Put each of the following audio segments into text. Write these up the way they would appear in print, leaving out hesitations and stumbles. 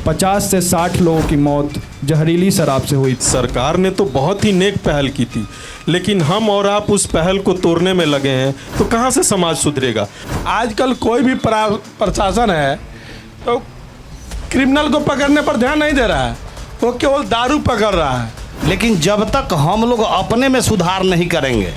50 से 60 लोगों की मौत जहरीली शराब से हुई। सरकार ने तो बहुत ही नेक पहल की थी, लेकिन हम और आप उस पहल को तोड़ने में लगे हैं, तो कहाँ से समाज सुधरेगा। आजकल कोई भी प्रशासन है तो क्रिमिनल को पकड़ने पर ध्यान नहीं दे रहा है, वो केवल दारू पकड़ रहा है। लेकिन जब तक हम लोग अपने में सुधार नहीं करेंगे,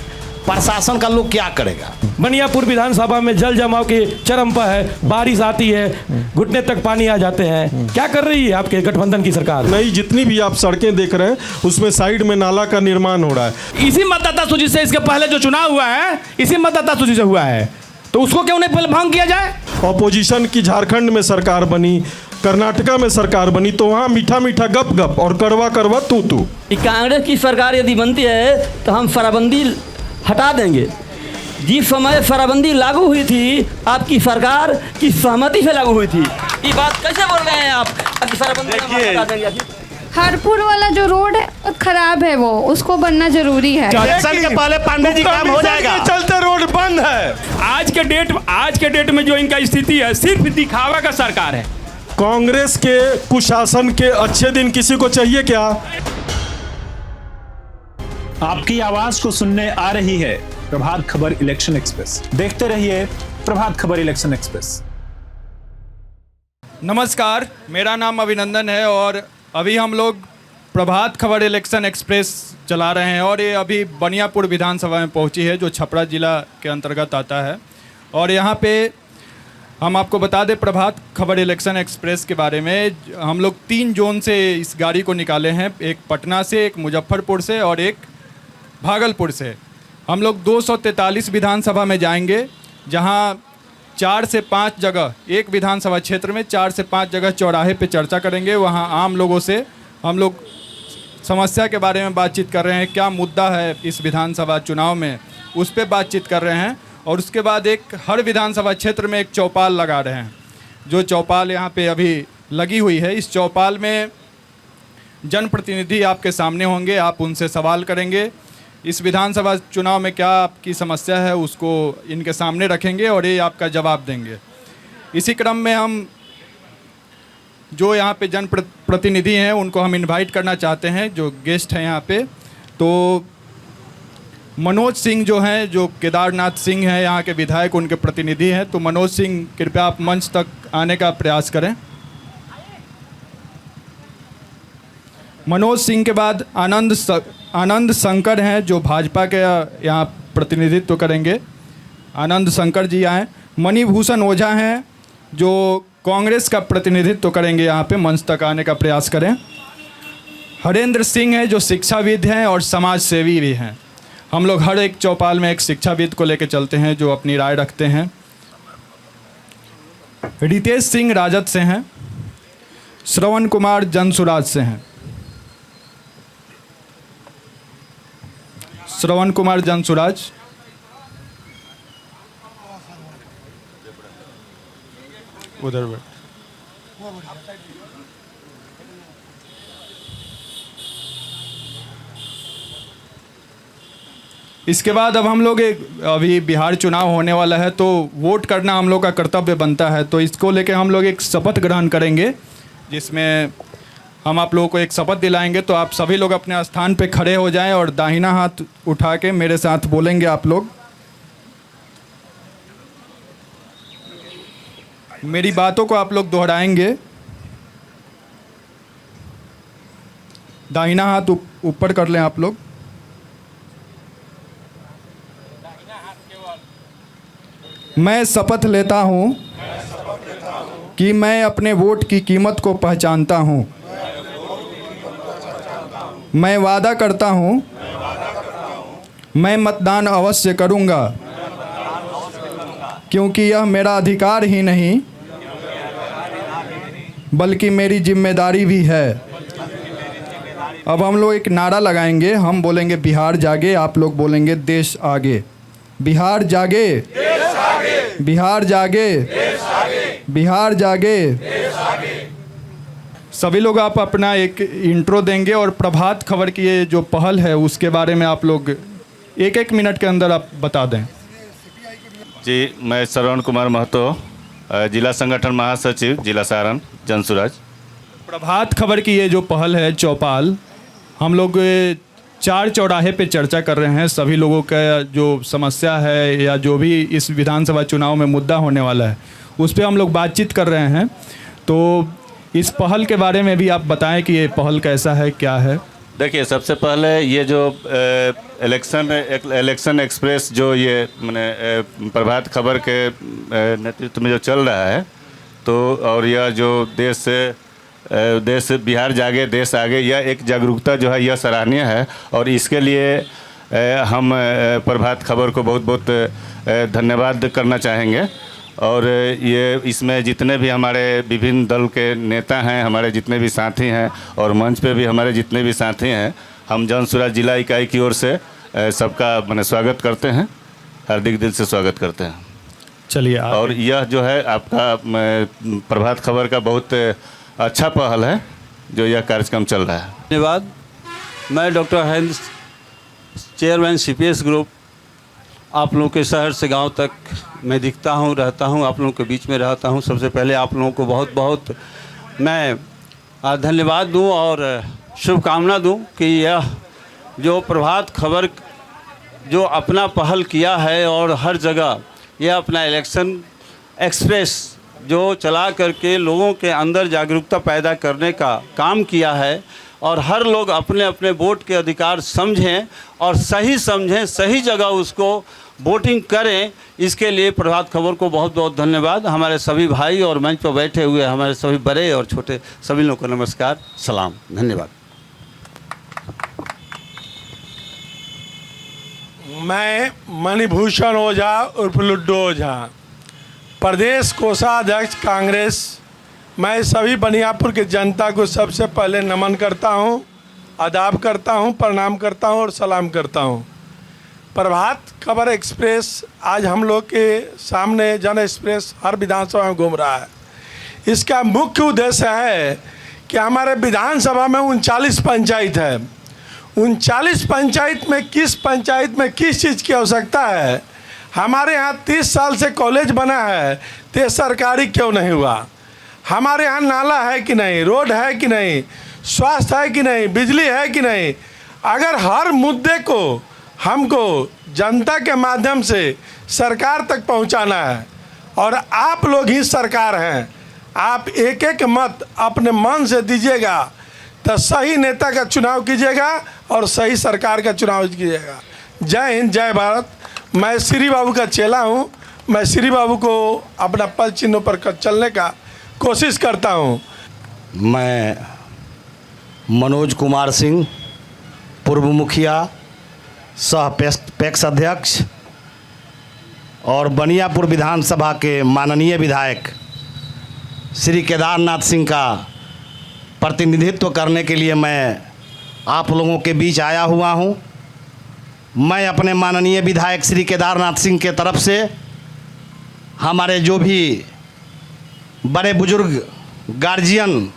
प्रशासन का लोग क्या करेगा। बनियापुर विधानसभा में जल जमाव के चरम पर है, बारिश आती है घुटने तक पानी आ जाते हैं। क्या कर रही है आपके गठबंधन की सरकार? नहीं, जितनी भी आप सड़कें देख रहे हैं उसमें साइड में नाला का निर्माण हो रहा है। इसी मतदाता सूची से इसके पहले जो चुनाव हुआ है इसी मतदाता सूची से हुआ है, तो उसको क्यों नहीं भंग किया जाए। ऑपोजिशन की झारखंड में सरकार बनी, कर्नाटका में सरकार बनी, तो वहाँ मीठा मीठा गप गप और करवा करवा तू तू। कांग्रेस की सरकार यदि बनती है तो हम शराबबंदी हटा देंगे। जिस समय शराबबंदी लागू हुई थी आपकी सरकार की सहमति से लागू हुई थी। ये बात कैसे बोल रहे हैं आप? शराबबंदी हटा देंगे। हरपुर वाला जो रोड है खराब है, वो उसको बनना जरूरी है। इलेक्शन के पहले पांडे जी काम हो जाएगा। चलते रोड बंद है। आज के डेट में जो इनका स्थिति है सिर्फ दिखावा का सरकार है। कांग्रेस के कुशासन के अच्छे दिन किसी को चाहिए क्या? आपकी आवाज को सुनने आ रही है प्रभात खबर इलेक्शन एक्सप्रेस। देखते रहिए प्रभात खबर इलेक्शन एक्सप्रेस। नमस्कार, मेरा नाम अभिनंदन है और अभी हम लोग प्रभात खबर इलेक्शन एक्सप्रेस चला रहे हैं और ये अभी बनियापुर विधानसभा में पहुंची है जो छपरा ज़िला के अंतर्गत आता है। और यहाँ पे हम आपको बता दें प्रभात खबर इलेक्शन एक्सप्रेस के बारे में, हम लोग 3 जोन से इस गाड़ी को निकाले हैं, एक पटना से, एक मुजफ्फरपुर से और एक भागलपुर से। हम लोग 243 विधानसभा में जाएंगे, जहां 4 से 5 जगह, एक विधानसभा क्षेत्र में 4 से 5 जगह चौराहे पे चर्चा करेंगे। वहां आम लोगों से हम लोग समस्या के बारे में बातचीत कर रहे हैं, क्या मुद्दा है इस विधानसभा चुनाव में, उस पर बातचीत कर रहे हैं। और उसके बाद एक हर विधानसभा क्षेत्र में एक चौपाल लगा रहे हैं। जो चौपाल यहाँ पे अभी लगी हुई है, इस चौपाल में जनप्रतिनिधि आपके सामने होंगे, आप उनसे सवाल करेंगे। इस विधानसभा चुनाव में क्या आपकी समस्या है उसको इनके सामने रखेंगे और ये आपका जवाब देंगे। इसी क्रम में हम जो यहाँ पे जनप्रतिनिधि हैं उनको हम इनवाइट करना चाहते हैं, जो गेस्ट हैं यहाँ पे। तो मनोज सिंह जो हैं, जो केदारनाथ सिंह हैं यहाँ के विधायक, उनके प्रतिनिधि हैं। तो मनोज सिंह कृपया आप मंच तक आने का प्रयास करें। मनोज सिंह के बाद आनंद शंकर हैं जो भाजपा के यहाँ प्रतिनिधित्व करेंगे, आनंद शंकर जी आए। मणिभूषण ओझा हैं जो कांग्रेस का प्रतिनिधित्व करेंगे, यहाँ पे मंच तक आने का प्रयास करें। हरेंद्र सिंह हैं जो शिक्षाविद हैं और समाज सेवी भी हैं। हम लोग हर एक चौपाल में एक शिक्षाविद को लेकर चलते हैं जो अपनी राय रखते हैं। रितेश सिंह राजद से हैं, श्रवण कुमार जनसुराज से हैं। श्रवण कुमार जनसुराज, उधर बैठ। इसके बाद अब हम लोग अभी बिहार चुनाव होने वाला है तो वोट करना हम लोग का कर्तव्य बनता है। तो इसको लेके हम लोग एक शपथ ग्रहण करेंगे, जिसमें हम आप लोगों को एक शपथ दिलाएंगे। तो आप सभी लोग अपने स्थान पे खड़े हो जाएं और दाहिना हाथ उठा के मेरे साथ बोलेंगे आप लोग। मेरी बातों को आप लोग दोहराएंगे। दाहिना हाथ ऊपर कर लें आप लोग। मैं शपथ लेता हूं कि मैं अपने वोट की कीमत को पहचानता हूं। मैं वादा करता हूं मैं मतदान अवश्य करूंगा, क्योंकि यह मेरा अधिकार ही नहीं बल्कि मेरी जिम्मेदारी भी है। अब हम लोग एक नारा लगाएंगे, हम बोलेंगे बिहार जागे, आप लोग बोलेंगे देश आगे। बिहार जागे, बिहार जागे, बिहार जागे। सभी लोग आप अपना एक इंट्रो देंगे और प्रभात खबर की ये जो पहल है उसके बारे में आप लोग 1-1 मिनट के अंदर आप बता दें। जी, मैं श्रवण कुमार महतो, जिला संगठन महासचिव जिला सारण जनसुराज। प्रभात खबर की ये जो पहल है चौपाल, हम लोग 4 चौराहे पे चर्चा कर रहे हैं। सभी लोगों का जो समस्या है या जो भी इस विधानसभा चुनाव में मुद्दा होने वाला है उस पर हम लोग बातचीत कर रहे हैं। तो इस पहल के बारे में भी आप बताएं कि ये पहल कैसा है, क्या है। देखिए, सबसे पहले ये जो इलेक्शन एक्सप्रेस जो ये मैंने प्रभात खबर के नेतृत्व में जो चल रहा है, तो और यह जो देश बिहार जागे देश आगे, यह एक जागरूकता जो है यह सराहनीय है। और इसके लिए हम प्रभात खबर को बहुत बहुत धन्यवाद करना चाहेंगे। और ये इसमें जितने भी हमारे विभिन्न दल के नेता हैं, हमारे जितने भी साथी हैं और मंच पे भी हमारे जितने भी साथी हैं, हम जन स्वराज जिला इकाई की ओर से सबका मैंने स्वागत करते हैं, हार्दिक दिल से स्वागत करते हैं। चलिए, और यह जो है आपका प्रभात खबर का बहुत अच्छा पहल है जो यह कार्यक्रम चल रहा है। धन्यवाद। मैं doctor Harish, chairman CPS group, आप लोगों के शहर से गांव तक मैं दिखता हूं, रहता हूं, आप लोगों के बीच में रहता हूं। सबसे पहले आप लोगों को बहुत बहुत मैं धन्यवाद दूं और शुभकामना दूं कि यह जो प्रभात खबर जो अपना पहल किया है और हर जगह यह अपना इलेक्शन एक्सप्रेस जो चला करके लोगों के अंदर जागरूकता पैदा करने का काम किया है और हर लोग अपने अपने वोट के अधिकार समझें और सही समझें, सही जगह उसको वोटिंग करें, इसके लिए प्रभात खबर को बहुत बहुत धन्यवाद। हमारे सभी भाई और मंच पर बैठे हुए हमारे सभी बड़े और छोटे सभी लोगों को नमस्कार, सलाम, धन्यवाद। मैं मणिभूषण ओझा उर्फ लुड्डू ओझा, प्रदेश कोषाध्यक्ष कांग्रेस। मैं सभी बनियापुर की जनता को सबसे पहले नमन करता हूं, आदाब करता हूं, प्रणाम करता हूं और सलाम करता हूं। प्रभात खबर एक्सप्रेस आज हम लोग के सामने जन एक्सप्रेस हर विधानसभा में घूम रहा है। इसका मुख्य उद्देश्य है कि हमारे विधानसभा में 39 पंचायत है। 39 पंचायत में किस चीज़ की आवश्यकता है। हमारे यहाँ 30 साल से कॉलेज बना है तो ये सरकारी क्यों नहीं हुआ। हमारे यहाँ नाला है कि नहीं, रोड है कि नहीं, स्वास्थ्य है कि नहीं, बिजली है कि नहीं। अगर हर मुद्दे को हमको जनता के माध्यम से सरकार तक पहुंचाना है और आप लोग ही सरकार हैं, आप एक एक मत अपने मन से दीजिएगा तो सही नेता का चुनाव कीजिएगा और सही सरकार का चुनाव कीजिएगा। जय हिंद, जय भारत। मैं श्री बाबू का चेला हूं। मैं श्री बाबू को अपना पद चिन्हों पर चलने का कोशिश करता हूं। मैं मनोज कुमार सिंह, पूर्व मुखिया, सह पैक्स अध्यक्ष और बनियापुर विधानसभा के माननीय विधायक श्री केदारनाथ सिंह का प्रतिनिधित्व करने के लिए मैं आप लोगों के बीच आया हुआ हूं। मैं अपने माननीय विधायक श्री केदारनाथ सिंह के तरफ से हमारे जो भी बड़े बुजुर्ग गार्जियन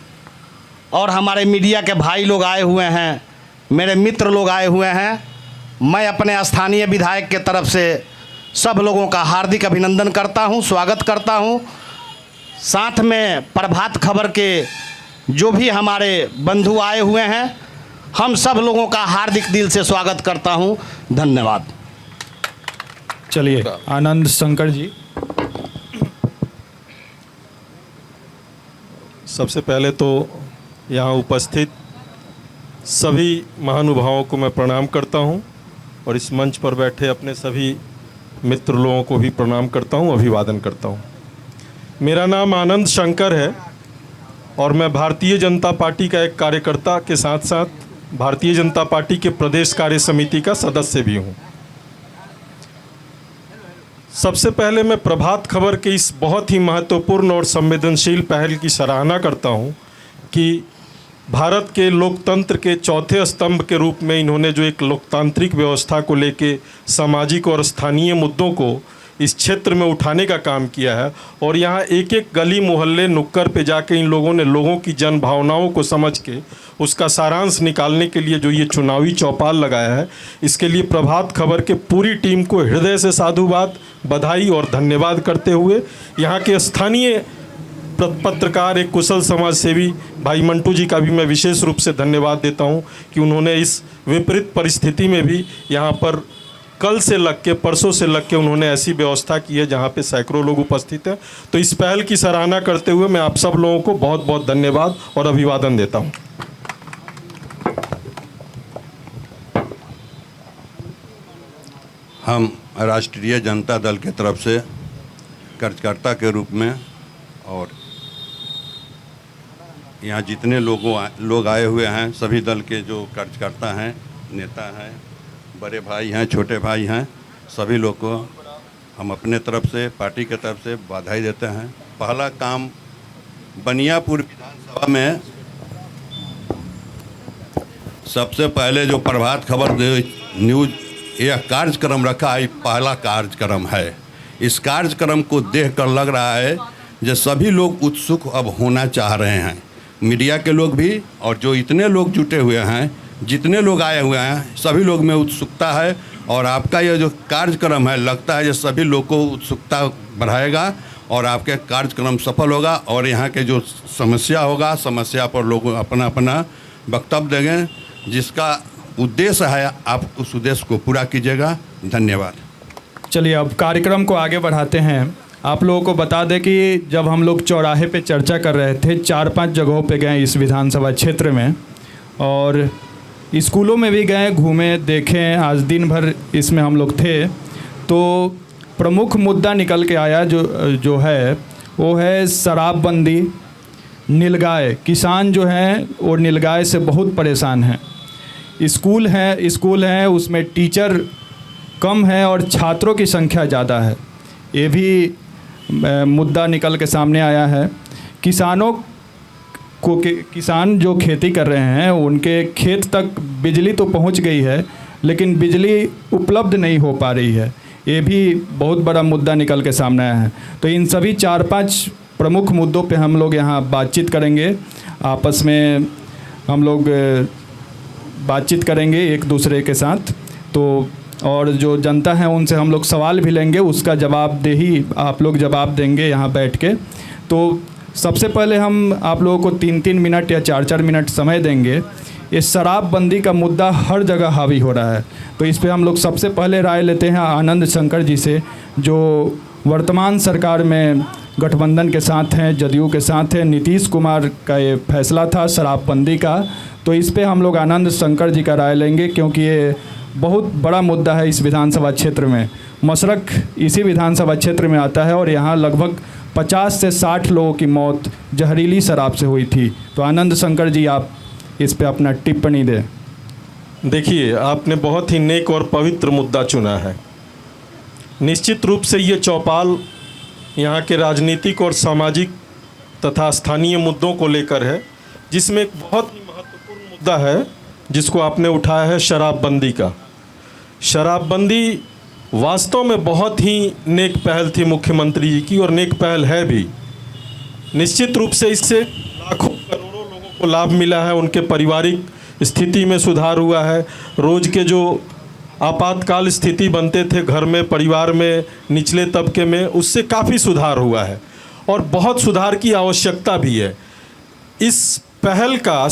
और हमारे मीडिया के भाई लोग आए हुए हैं, मेरे मित्र लोग आए हुए हैं, मैं अपने स्थानीय विधायक के तरफ से सब लोगों का हार्दिक अभिनंदन करता हूं, स्वागत करता हूं। साथ में प्रभात खबर के जो भी हमारे बंधु आए हुए हैं, हम सब लोगों का हार्दिक दिल से स्वागत करता हूं। धन्यवाद। चलिए, आनंद शंकर जी। सबसे पहले तो यहाँ उपस्थित सभी महानुभावों को मैं प्रणाम करता हूँ और इस मंच पर बैठे अपने सभी मित्र लोगों को भी प्रणाम करता हूँ, अभिवादन करता हूँ। मेरा नाम आनंद शंकर है और मैं भारतीय जनता पार्टी का एक कार्यकर्ता के साथ साथ भारतीय जनता पार्टी के प्रदेश कार्य समिति का सदस्य भी हूँ। सबसे पहले मैं प्रभात खबर के इस बहुत ही महत्वपूर्ण और संवेदनशील पहल की सराहना करता हूँ कि भारत के लोकतंत्र के चौथे स्तंभ के रूप में इन्होंने जो एक लोकतांत्रिक व्यवस्था को लेके सामाजिक और स्थानीय मुद्दों को इस क्षेत्र में उठाने का काम किया है और यहाँ एक एक गली मोहल्ले नुक्कड़ पे जाके इन लोगों ने लोगों की जन भावनाओं को समझ के उसका सारांश निकालने के लिए जो ये चुनावी चौपाल लगाया है, इसके लिए प्रभात खबर के पूरी टीम को हृदय से साधुवाद, बधाई और धन्यवाद करते हुए यहाँ के स्थानीय पत्रकार, एक कुशल समाज सेवी भाई मंटू जी का भी मैं विशेष रूप से धन्यवाद देता हूं कि उन्होंने इस विपरीत परिस्थिति में भी यहाँ पर कल से लग के, परसों से लग के उन्होंने ऐसी व्यवस्था की है जहाँ पे सैकड़ों लोग उपस्थित हैं। तो इस पहल की सराहना करते हुए मैं आप सब लोगों को बहुत बहुत धन्यवाद और अभिवादन देता हूँ। हम राष्ट्रीय जनता दल के तरफ से कार्यकर्ता के रूप में और यहाँ जितने लोग आए हुए हैं, सभी दल के जो कार्यकर्ता हैं, नेता हैं, बड़े भाई हैं, छोटे भाई हैं, सभी लोग को हम अपने तरफ से, पार्टी के तरफ से बधाई देते हैं। पहला काम बनियापुर विधानसभा में सबसे पहले जो प्रभात खबर न्यूज़ यह कार्यक्रम रखा है, पहला कार्यक्रम है। इस कार्यक्रम को देखकर लग रहा है जो सभी लोग उत्सुक अब होना चाह रहे हैं, मीडिया के लोग भी, और जो इतने लोग जुटे हुए हैं, जितने लोग आए हुए हैं, सभी लोग में उत्सुकता है। और आपका यह जो कार्यक्रम है, लगता है जो सभी लोग को उत्सुकता बढ़ाएगा और आपके कार्यक्रम सफल होगा। और यहाँ के जो समस्या होगा, समस्या पर लोग अपना अपना वक्तव्य देंगे, जिसका उद्देश्य है आप उस उद्देश्य को पूरा कीजिएगा। धन्यवाद। चलिए अब कार्यक्रम को आगे बढ़ाते हैं। आप लोगों को बता दें कि जब हम लोग चौराहे पे चर्चा कर रहे थे, 4-5 जगहों पे गए इस विधानसभा क्षेत्र में, और स्कूलों में भी गए, घूमे, देखें। आज दिन भर इसमें हम लोग थे। तो प्रमुख मुद्दा निकल के आया जो है वो है शराबबंदी, नीलगाय। किसान जो हैं वो नीलगाय से बहुत परेशान हैं। स्कूल हैं उसमें टीचर कम है और छात्रों की संख्या ज़्यादा है। ये भी मुद्दा निकल के सामने आया है। किसान जो खेती कर रहे हैं उनके खेत तक बिजली तो पहुंच गई है, लेकिन बिजली उपलब्ध नहीं हो पा रही है। ये भी बहुत बड़ा मुद्दा निकल के सामने आया है। तो इन सभी 4-5 प्रमुख मुद्दों पे हम लोग यहाँ बातचीत करेंगे, आपस में हम लोग बातचीत करेंगे एक दूसरे के साथ। तो और जो जनता है उनसे हम लोग सवाल भी लेंगे, उसका जवाबदेही आप लोग जवाब देंगे यहाँ बैठ के। तो सबसे पहले हम आप लोगों को 3-3 मिनट या 4-4 मिनट समय देंगे। ये शराबबंदी का मुद्दा हर जगह हावी हो रहा है, तो इस पे हम लोग सबसे पहले राय लेते हैं आनंद शंकर जी से, जो वर्तमान सरकार में गठबंधन के साथ हैं, जदयू के साथ हैं। नीतीश कुमार का ये फैसला था शराबबंदी का, तो इस पे हम लोग आनंद शंकर जी का राय लेंगे, क्योंकि ये बहुत बड़ा मुद्दा है इस विधानसभा क्षेत्र में। मशरक इसी विधानसभा क्षेत्र में आता है और यहाँ लगभग 50 से 60 लोगों की मौत जहरीली शराब से हुई थी। तो आनंद शंकर जी आप इस पे अपना टिप्पणी दें। देखिए, आपने बहुत ही नेक और पवित्र मुद्दा चुना है। निश्चित रूप से ये चौपाल यहाँ के राजनीतिक और सामाजिक तथा स्थानीय मुद्दों को लेकर है, जिसमें एक बहुत ही महत्वपूर्ण मुद्दा है जिसको आपने उठाया है, शराबबंदी का। शराबबंदी वास्तव में बहुत ही नेक पहल थी मुख्यमंत्री जी की, और नेक पहल है भी। निश्चित रूप से इससे लाखों करोड़ों लोगों को लाभ मिला है, उनके पारिवारिक स्थिति में सुधार हुआ है। रोज़ के जो आपातकाल स्थिति बनते थे घर में, परिवार में, निचले तबके में, उससे काफ़ी सुधार हुआ है और बहुत सुधार की आवश्यकता भी है। इस पहल का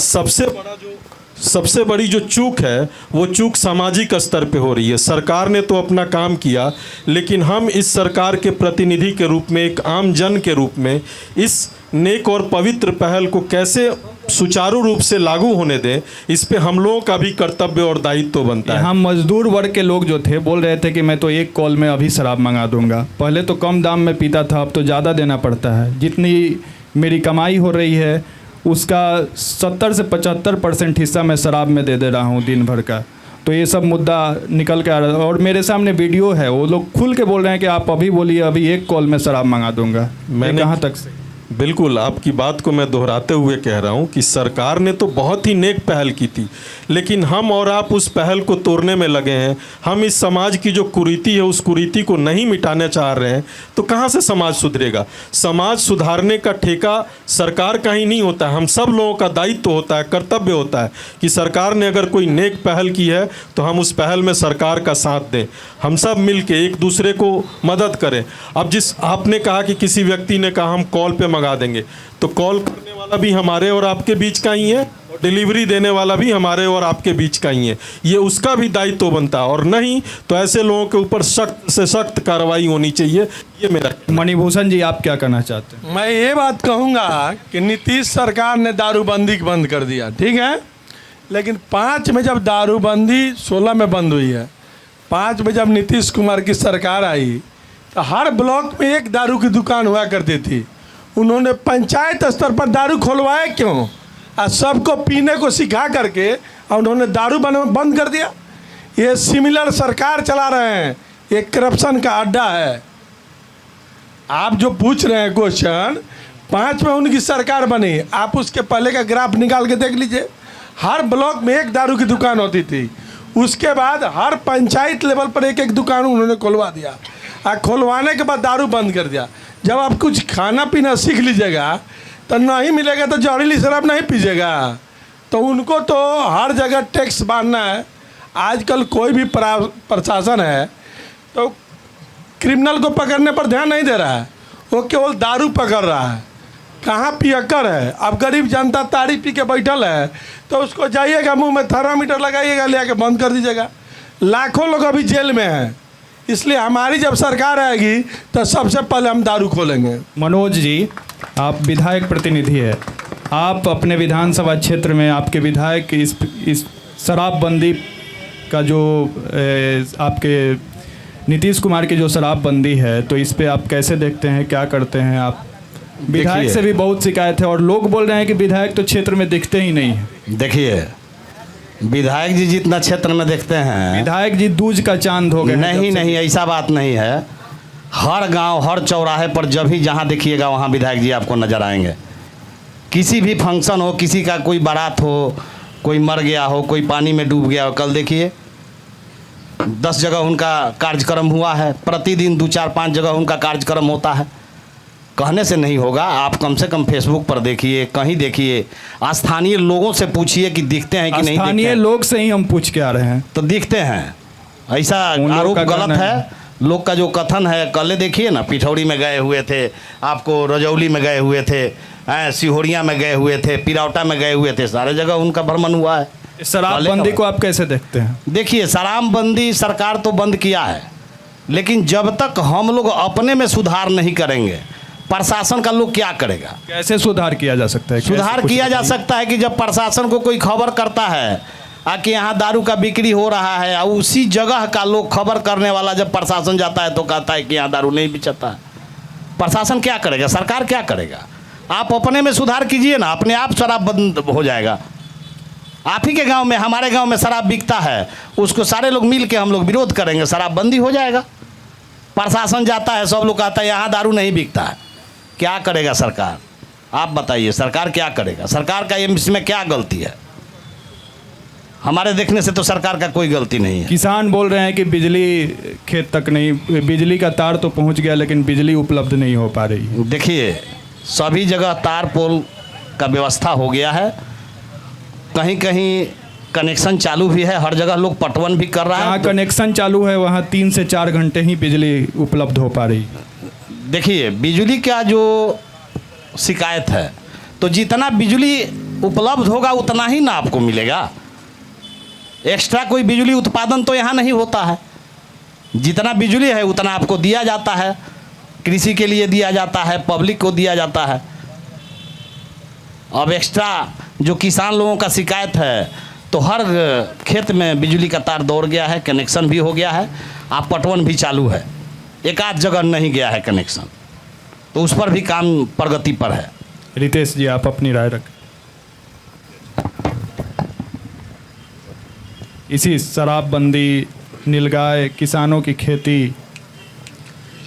सबसे बड़ी जो चूक है वो चूक सामाजिक स्तर पे हो रही है। सरकार ने तो अपना काम किया, लेकिन हम इस सरकार के प्रतिनिधि के रूप में, एक आम जन के रूप में, इस नेक और पवित्र पहल को कैसे सुचारू रूप से लागू होने दें, इस पे हम लोगों का भी कर्तव्य और दायित्व बनता है। हम मजदूर वर्ग के लोग जो थे बोल रहे थे कि मैं तो एक कॉल में अभी शराब मंगा दूंगा। पहले तो कम दाम में पीता था, अब तो ज़्यादा देना पड़ता है। जितनी मेरी कमाई हो रही है उसका 70 से 75% हिस्सा मैं शराब में दे रहा हूँ दिन भर का। तो ये सब मुद्दा निकल के आ रहा है और मेरे सामने वीडियो है, वो लोग खुल के बोल रहे हैं कि आप अभी बोलिए, अभी एक कॉल में शराब मंगा दूंगा। मैंने कहाँ तक से बिल्कुल आपकी बात को मैं दोहराते हुए कह रहा हूँ कि सरकार ने तो बहुत ही नेक पहल की थी, लेकिन हम और आप उस पहल को तोड़ने में लगे हैं। हम इस समाज की जो कुरीति है उस कुरीति को नहीं मिटाने चाह रहे हैं, तो कहाँ से समाज सुधरेगा। समाज सुधारने का ठेका सरकार का ही नहीं होता है, हम सब लोगों का दायित्व होता है, कर्तव्य होता है कि सरकार ने अगर कोई नेक पहल की है तो हम उस पहल में सरकार का साथ दें, हम सब मिल के एक दूसरे को मदद करें। अब जिस आपने कहा कि किसी व्यक्ति ने कहा हम कॉल पे मंगा देंगे। तो कॉल करने वाला भी हमारे और आपके बीच का ही है, और डिलीवरी देने वाला भी हमारे और आपके बीच का ही है। ये उसका भी दायित्व बनता है, और नहीं तो ऐसे लोगों के ऊपर सख्त से सख्त कार्रवाई होनी चाहिए। ये मेरा। मणिभूषण जी, आप क्या कहना चाहते हैं? मैं ये बात कहूँगा कि नीतीश सरकार ने दारूबंदी बंद कर दिया, ठीक है, लेकिन 5 में जब दारूबंदी 16 में बंद हुई है, 5 में जब नीतीश कुमार की सरकार आई तो हर ब्लॉक में एक दारू की दुकान हुआ करती थी। उन्होंने पंचायत स्तर पर दारू खोलवाए क्यों? और सबको पीने को सिखा करके और उन्होंने दारू बंद कर दिया। ये सिमिलर सरकार चला रहे हैं, ये करप्शन का अड्डा है। आप जो पूछ रहे हैं क्वेश्चन, 5 में उनकी सरकार बनी, आप उसके पहले का ग्राफ निकाल के देख लीजिए। हर ब्लॉक में एक दारू की दुकान होती थी, उसके बाद हर पंचायत लेवल पर एक एक दुकान उन्होंने खुलवा दिया, और खुलवाने के बाद दारू बंद कर दिया। जब आप कुछ खाना पीना सीख लीजिएगा तो नहीं मिलेगा तो जहरीली शराब नहीं पीजिएगा। तो उनको तो हर जगह टैक्स बांधना है। आजकल कोई भी प्रशासन है तो क्रिमिनल को पकड़ने पर ध्यान नहीं दे रहा है, वो केवल दारू पकड़ रहा है। कहाँ पियक्कर है? अब गरीब जनता ताड़ी पी के बैठल है तो उसको जाइएगा, मुंह में थर्मामीटर लगाइएगा, ले आके बंद कर दीजिएगा। लाखों लोग अभी जेल में हैं। इसलिए हमारी जब सरकार आएगी तो सबसे पहले हम दारू खोलेंगे। मनोज जी, आप विधायक प्रतिनिधि है, आप अपने विधानसभा क्षेत्र में आपके विधायक इस शराबबंदी का जो आपके नीतीश कुमार की जो शराबबंदी है, तो इस पे आप कैसे देखते हैं, क्या करते हैं आप? विधायक से भी बहुत शिकायत है और लोग बोल रहे हैं कि विधायक तो क्षेत्र में दिखते ही नहीं है। देखिए, विधायक जी जितना क्षेत्र में देखते हैं, विधायक जी दूज का चांद हो गए। नहीं, ऐसा बात नहीं है। हर गांव, हर चौराहे पर जब भी जहां देखिएगा वहां विधायक जी आपको नजर आएंगे। किसी भी फंक्शन हो, किसी का कोई बारात हो, कोई मर गया हो, कोई पानी में डूब गया हो, कल देखिए 10 जगह उनका कार्यक्रम हुआ है। प्रतिदिन 2, 4, 5 जगह उनका कार्यक्रम होता है। कहने से नहीं होगा, आप कम से कम फेसबुक पर देखिए, कहीं देखिए, स्थानीय लोगों से पूछिए कि दिखते हैं कि नहीं। स्थानीय लोग से ही हम पूछ के आ रहे हैं तो दिखते हैं। ऐसा आरोप गलत है। लोग का जो कथन है, कल देखिए ना, पिठौरी में गए हुए थे, आपको रजौली में गए हुए थे, सिहोरिया में गए हुए थे, पिरौटा में गए हुए थे, सारे जगह उनका भ्रमण हुआ है। शराबबंदी को आप कैसे देखते हैं? देखिए, शराबबंदी सरकार तो बंद किया है, लेकिन जब तक हम लोग अपने में सुधार नहीं करेंगे, प्रशासन का लोग क्या करेगा? कैसे सुधार किया जा सकता है? सुधार किया जा सकता है कि जब प्रशासन को कोई खबर करता है कि यहाँ दारू का बिक्री हो रहा है, और उसी जगह का लोग खबर करने वाला जब प्रशासन जाता है तो कहता है कि यहाँ दारू नहीं बिचता है। प्रशासन क्या करेगा? सरकार क्या करेगा? आप अपने में सुधार कीजिए ना, अपने आप शराब बंद हो जाएगा। आप ही के गांव में, हमारे गांव में शराब बिकता है, उसको सारे लोग मिल के हम लोग विरोध करेंगे, शराब बंदी हो जाएगा। प्रशासन जाता है, सब लोग कहता है यहाँ दारू नहीं बिकता है। क्या करेगा सरकार? आप बताइए, सरकार क्या करेगा? सरकार का इसमें क्या गलती है? हमारे देखने से तो सरकार का कोई गलती नहीं है। किसान बोल रहे हैं कि बिजली खेत तक नहीं, बिजली का तार तो पहुंच गया लेकिन बिजली उपलब्ध नहीं हो पा रही। देखिए, सभी जगह तार पोल का व्यवस्था हो गया है, कहीं कहीं कनेक्शन चालू भी है, हर जगह लोग पटवन भी कर रहा है। जहाँ कनेक्शन चालू है वहाँ 3 से 4 घंटे ही बिजली उपलब्ध हो पा रही। देखिए, बिजली का जो शिकायत है, तो जितना बिजली उपलब्ध होगा उतना ही ना आपको मिलेगा। एक्स्ट्रा कोई बिजली उत्पादन तो यहाँ नहीं होता है। जितना बिजली है उतना आपको दिया जाता है, कृषि के लिए दिया जाता है, पब्लिक को दिया जाता है। अब एक्स्ट्रा जो किसान लोगों का शिकायत है, तो हर खेत में बिजली का तार दौड़ गया है, कनेक्शन भी हो गया है, आप पटवन भी चालू है, एक आध जगह नहीं गया है कनेक्शन, तो उस पर भी काम प्रगति पर है। रितेश जी, आप अपनी राय रखें। इसी शराबबंदी, नीलगाय, किसानों की खेती।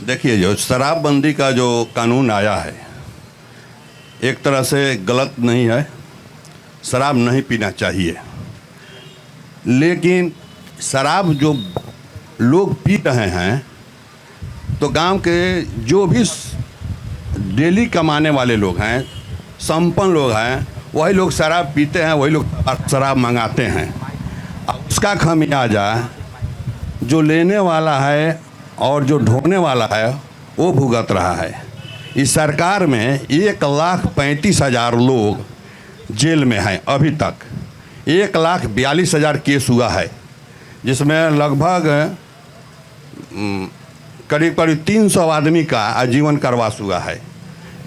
देखिए, जो शराबबंदी का जो कानून आया है, एक तरह से गलत नहीं है, शराब नहीं पीना चाहिए, लेकिन शराब जो लोग पी रहे हैं, तो गांव के जो भी डेली कमाने वाले लोग हैं, संपन्न लोग हैं, वही लोग शराब पीते हैं, वही लोग शराब मंगाते हैं। अब उसका खामियाजा जो लेने वाला है और जो ढोने वाला है वो भुगत रहा है। इस सरकार में 1,35,000 लोग जेल में हैं अभी तक। 1,42,000 केस हुआ है, जिसमें लगभग करीब करीब 300 आदमी का आजीवन कारावास हुआ है।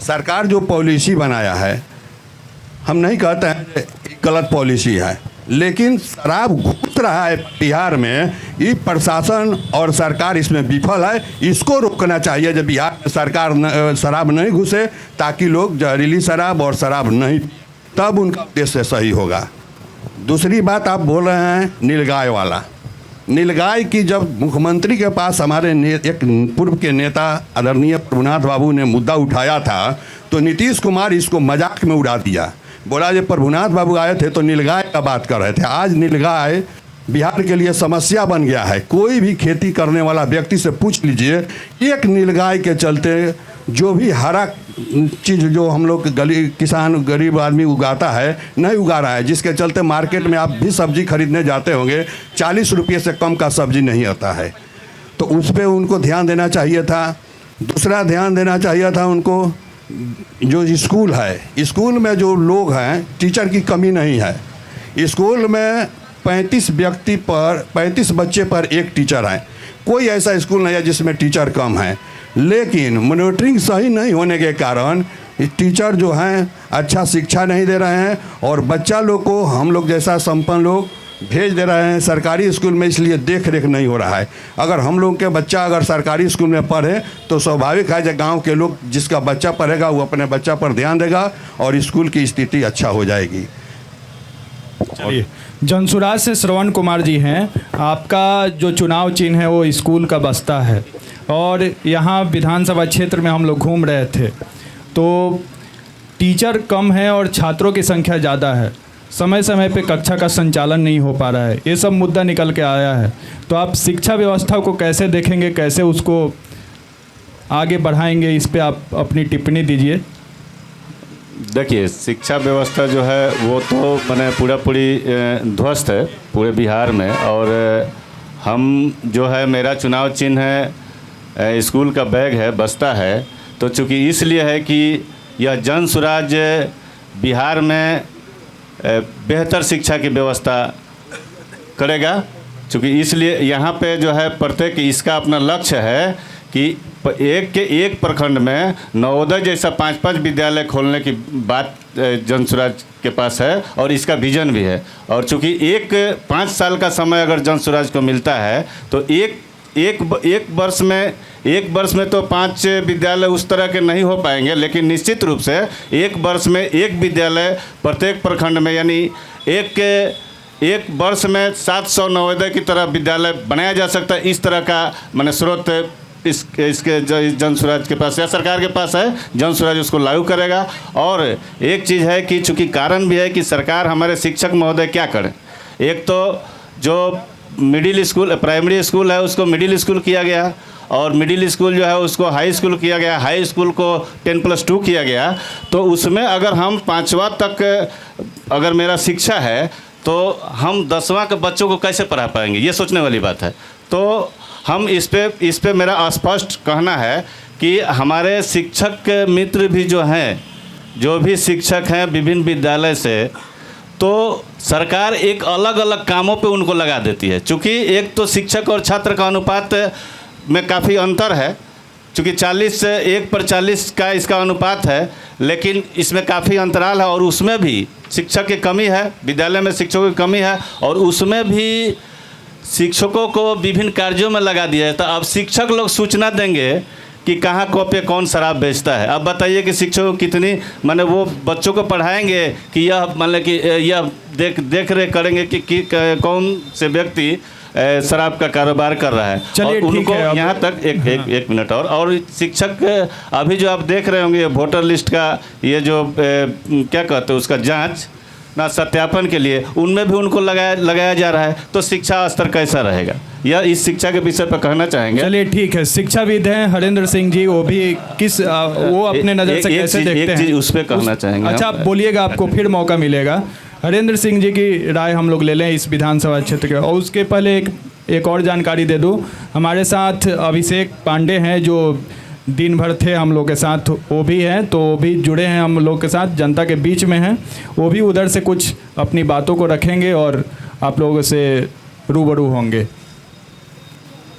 सरकार जो पॉलिसी बनाया है, हम नहीं कहते हैं कि गलत पॉलिसी है, लेकिन शराब घुस रहा है बिहार में, ये प्रशासन और सरकार इसमें विफल है। इसको रोकना चाहिए जब बिहार में सरकार शराब नहीं घुसे, ताकि लोग जहरीली शराब और शराब नहीं, तब उनका उद्देश्य सही होगा। दूसरी बात आप बोल रहे हैं नीलगाय वाला। नीलगाय की जब मुख्यमंत्री के पास हमारे एक पूर्व के नेता आदरणीय प्रभुनाथ बाबू ने मुद्दा उठाया था, तो नीतीश कुमार इसको मजाक में उड़ा दिया। बोला जब प्रभुनाथ बाबू आए थे तो नीलगाय का बात कर रहे थे। आज नीलगाय बिहार के लिए समस्या बन गया है। कोई भी खेती करने वाला व्यक्ति से पूछ लीजिए, एक नीलगाय के चलते जो भी हरा चीज़ जो हम लोग किसान गरीब आदमी उगाता है, नहीं उगा रहा है, जिसके चलते मार्केट में आप भी सब्जी खरीदने जाते होंगे, 40 रुपये से कम का सब्जी नहीं आता है। तो उस पर उनको ध्यान देना चाहिए था। दूसरा ध्यान देना चाहिए था उनको, जो स्कूल है, स्कूल में जो लोग हैं, टीचर की कमी नहीं है। स्कूल में 35 बच्चे पर एक टीचर है। कोई ऐसा स्कूल नहीं है जिसमें टीचर कम है, लेकिन मॉनिटरिंग सही नहीं होने के कारण टीचर जो हैं अच्छा शिक्षा नहीं दे रहे हैं, और बच्चा लोग को हम लोग जैसा संपन्न लोग भेज दे रहे हैं सरकारी स्कूल में, इसलिए देख रेख नहीं हो रहा है। अगर हम लोग के बच्चा अगर सरकारी स्कूल में पढ़े तो स्वाभाविक है कि गांव के लोग, जिसका बच्चा पढ़ेगा वो अपने बच्चा पर ध्यान देगा और स्कूल की स्थिति अच्छा हो जाएगी। चलिए, जनसुराज से श्रवण कुमार जी हैं। आपका जो चुनाव चिन्ह है वो स्कूल का बस्ता है, और यहाँ विधानसभा क्षेत्र में हम लोग घूम रहे थे तो टीचर कम है और छात्रों की संख्या ज़्यादा है। समय समय पे कक्षा का संचालन नहीं हो पा रहा है, ये सब मुद्दा निकल के आया है। तो आप शिक्षा व्यवस्था को कैसे देखेंगे, कैसे उसको आगे बढ़ाएंगे, इस पे आप अपनी टिप्पणी दीजिए। देखिए, शिक्षा व्यवस्था जो है वो तो मैंने पूरी ध्वस्त है पूरे बिहार में, और हम जो है, मेरा चुनाव चिन्ह है स्कूल का बैग है, बस्ता है। तो चूँकि इसलिए है कि यह जनसुराज बिहार में बेहतर शिक्षा की व्यवस्था करेगा, चूँकि इसलिए यहाँ पे जो है प्रत्येक इसका अपना लक्ष्य है कि एक प्रखंड में नवोदय जैसा 5-5 विद्यालय खोलने की बात जनसुराज के पास है, और इसका विजन भी है। और चूँकि 5 साल का समय अगर जनसुराज को मिलता है तो एक वर्ष में तो 5 विद्यालय उस तरह के नहीं हो पाएंगे, लेकिन निश्चित रूप से एक वर्ष में एक विद्यालय प्रत्येक प्रखंड में, यानी एक वर्ष में 700 नवोदय की तरह विद्यालय बनाया जा सकता है। इस तरह का मैंने स्रोत इसके जनसुराज के पास या सरकार के पास है। जनसुराज उसको लागू करेगा। और एक चीज़ है कि चूँकि कारण भी है कि सरकार हमारे शिक्षक महोदय क्या करें। एक तो जो मिडिल स्कूल प्राइमरी स्कूल है उसको मिडिल स्कूल किया गया, और मिडिल स्कूल जो है उसको हाई स्कूल किया गया, हाई स्कूल को 10+2 किया गया। तो उसमें अगर हम 5वां तक अगर मेरा शिक्षा है तो हम 10वां के बच्चों को कैसे पढ़ा पाएंगे, ये सोचने वाली बात है। तो हम इस पे मेरा स्पष्ट कहना है कि हमारे शिक्षक मित्र भी जो हैं, जो भी शिक्षक हैं विभिन्न विद्यालय से, तो सरकार एक अलग अलग कामों पे उनको लगा देती है। चूँकि एक तो शिक्षक और छात्र का अनुपात में काफ़ी अंतर है, चूँकि 1:40 का इसका अनुपात है, लेकिन इसमें काफ़ी अंतराल है, और उसमें भी शिक्षक की कमी है, विद्यालय में शिक्षकों की कमी है, और उसमें भी शिक्षकों को विभिन्न कार्यों में लगा दिया है। तो अब शिक्षक लोग सूचना देंगे कि कहाँ पे कौन शराब बेचता है। अब बताइए कि शिक्षकों कितनी माने वो बच्चों को पढ़ाएंगे कि यह मतलब कि यह देख रेख करेंगे कि कौन से व्यक्ति शराब का कारोबार कर रहा है। चलिए, उनको ठीक है। यहाँ तक एक मिनट और शिक्षक अभी जो आप देख रहे होंगे वोटर लिस्ट का ये जो क्या कहते हैं उसका जांच ना सत्यापन के लिए, उनमें भी उनको लगाया जा रहा है। तो शिक्षा स्तर कैसा रहेगा, या इस शिक्षा के विषय पर कहना चाहेंगे। चलिए ठीक है, शिक्षाविद हैं हरेंद्र सिंह जी, वो भी वो अपने नज़र से कैसे देखते हैं उस पर कहना चाहेंगे। अच्छा, आप बोलिएगा, आपको फिर मौका मिलेगा। हरेंद्र सिंह जी की राय हम लोग ले लें इस विधानसभा क्षेत्र के। और उसके पहले एक और जानकारी दे दूं, हमारे साथ अभिषेक पांडे हैं जो दिन भर थे हम लोग के साथ, वो भी हैं, तो वो भी जुड़े हैं हम लोग के साथ, जनता के बीच में हैं। वो भी उधर से कुछ अपनी बातों को रखेंगे और आप लोगों से रूबरू होंगे।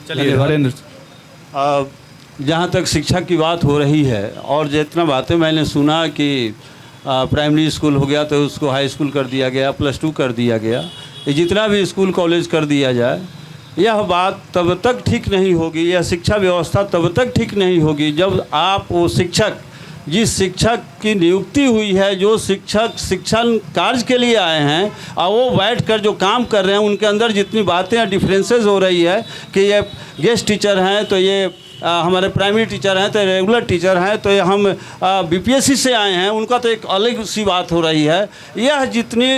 चलिए हरेंद्र। जहाँ तक शिक्षा की बात हो रही है और जितना बातें मैंने सुना कि प्राइमरी स्कूल हो गया तो उसको हाई स्कूल कर दिया गया, +2 कर दिया गया, ये जितना भी स्कूल कॉलेज कर दिया जाए, यह बात तब तक ठीक नहीं होगी, यह शिक्षा व्यवस्था तब तक ठीक नहीं होगी जब आप वो शिक्षक, जिस शिक्षक की नियुक्ति हुई है, जो शिक्षक शिक्षण कार्य के लिए आए हैं और वो बैठकर जो काम कर रहे हैं, उनके अंदर जितनी बातें डिफरेंसेस हो रही है कि ये गेस्ट टीचर हैं तो ये हमारे प्राइमरी टीचर हैं, तो रेगुलर टीचर हैं, तो ये हम बीपीएससी से आए हैं, उनका तो एक अलग सी बात हो रही है। यह जितनी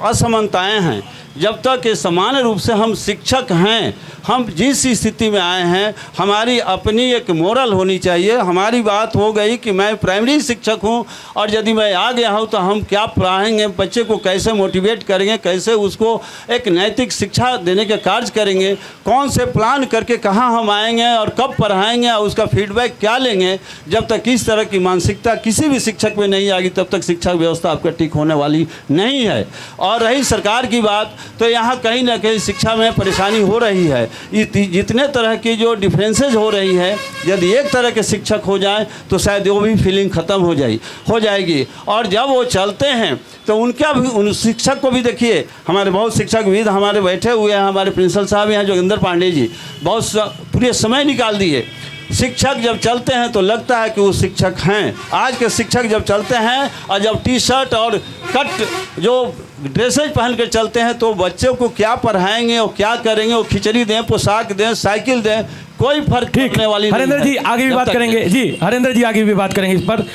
असमानताएं हैं, जब तक ये समान रूप से हम शिक्षक हैं, हम जिस स्थिति में आए हैं, हमारी अपनी एक मोरल होनी चाहिए। हमारी बात हो गई कि मैं प्राइमरी शिक्षक हूं और यदि मैं आ गया हूं तो हम क्या पढ़ाएंगे, बच्चे को कैसे मोटिवेट करेंगे, कैसे उसको एक नैतिक शिक्षा देने के कार्य करेंगे, कौन से प्लान करके कहाँ हम आएंगे और कब पढ़ाएंगे और उसका फीडबैक क्या लेंगे। जब तक इस तरह की मानसिकता किसी भी शिक्षक में नहीं आएगी तब तक शिक्षा व्यवस्था आपका ठीक होने वाली नहीं है। और रही सरकार की बात, तो यहाँ कहीं ना कहीं शिक्षा में परेशानी हो रही है। जितने तरह की जो डिफरेंसेज हो रही है, यदि एक तरह के शिक्षक हो जाए तो शायद वो भी फीलिंग ख़त्म हो जाएगी। और जब वो चलते हैं तो उनका भी, उन शिक्षक को भी देखिए, हमारे बहुत शिक्षकविद हमारे बैठे हुए हैं, हमारे प्रिंसिपल साहब हैं जोगिंदर पांडे जी, बहुत पूरे समय निकाल दिए। शिक्षक जब चलते हैं तो लगता है कि वो शिक्षक हैं। आज के शिक्षक जब चलते हैं और जब टी शर्ट और कट जो ड्रेसेज पहन कर चलते हैं तो बच्चों को क्या पढ़ाएंगे और क्या करेंगे, वो खिचड़ी दें, पोशाक दें, साइकिल दें, कोई फर्क पड़ने वाली नहीं है। हरेंद्र जी आगे भी बात करेंगे। जी हरेंद्र जी आगे भी बात करेंगे इस पर।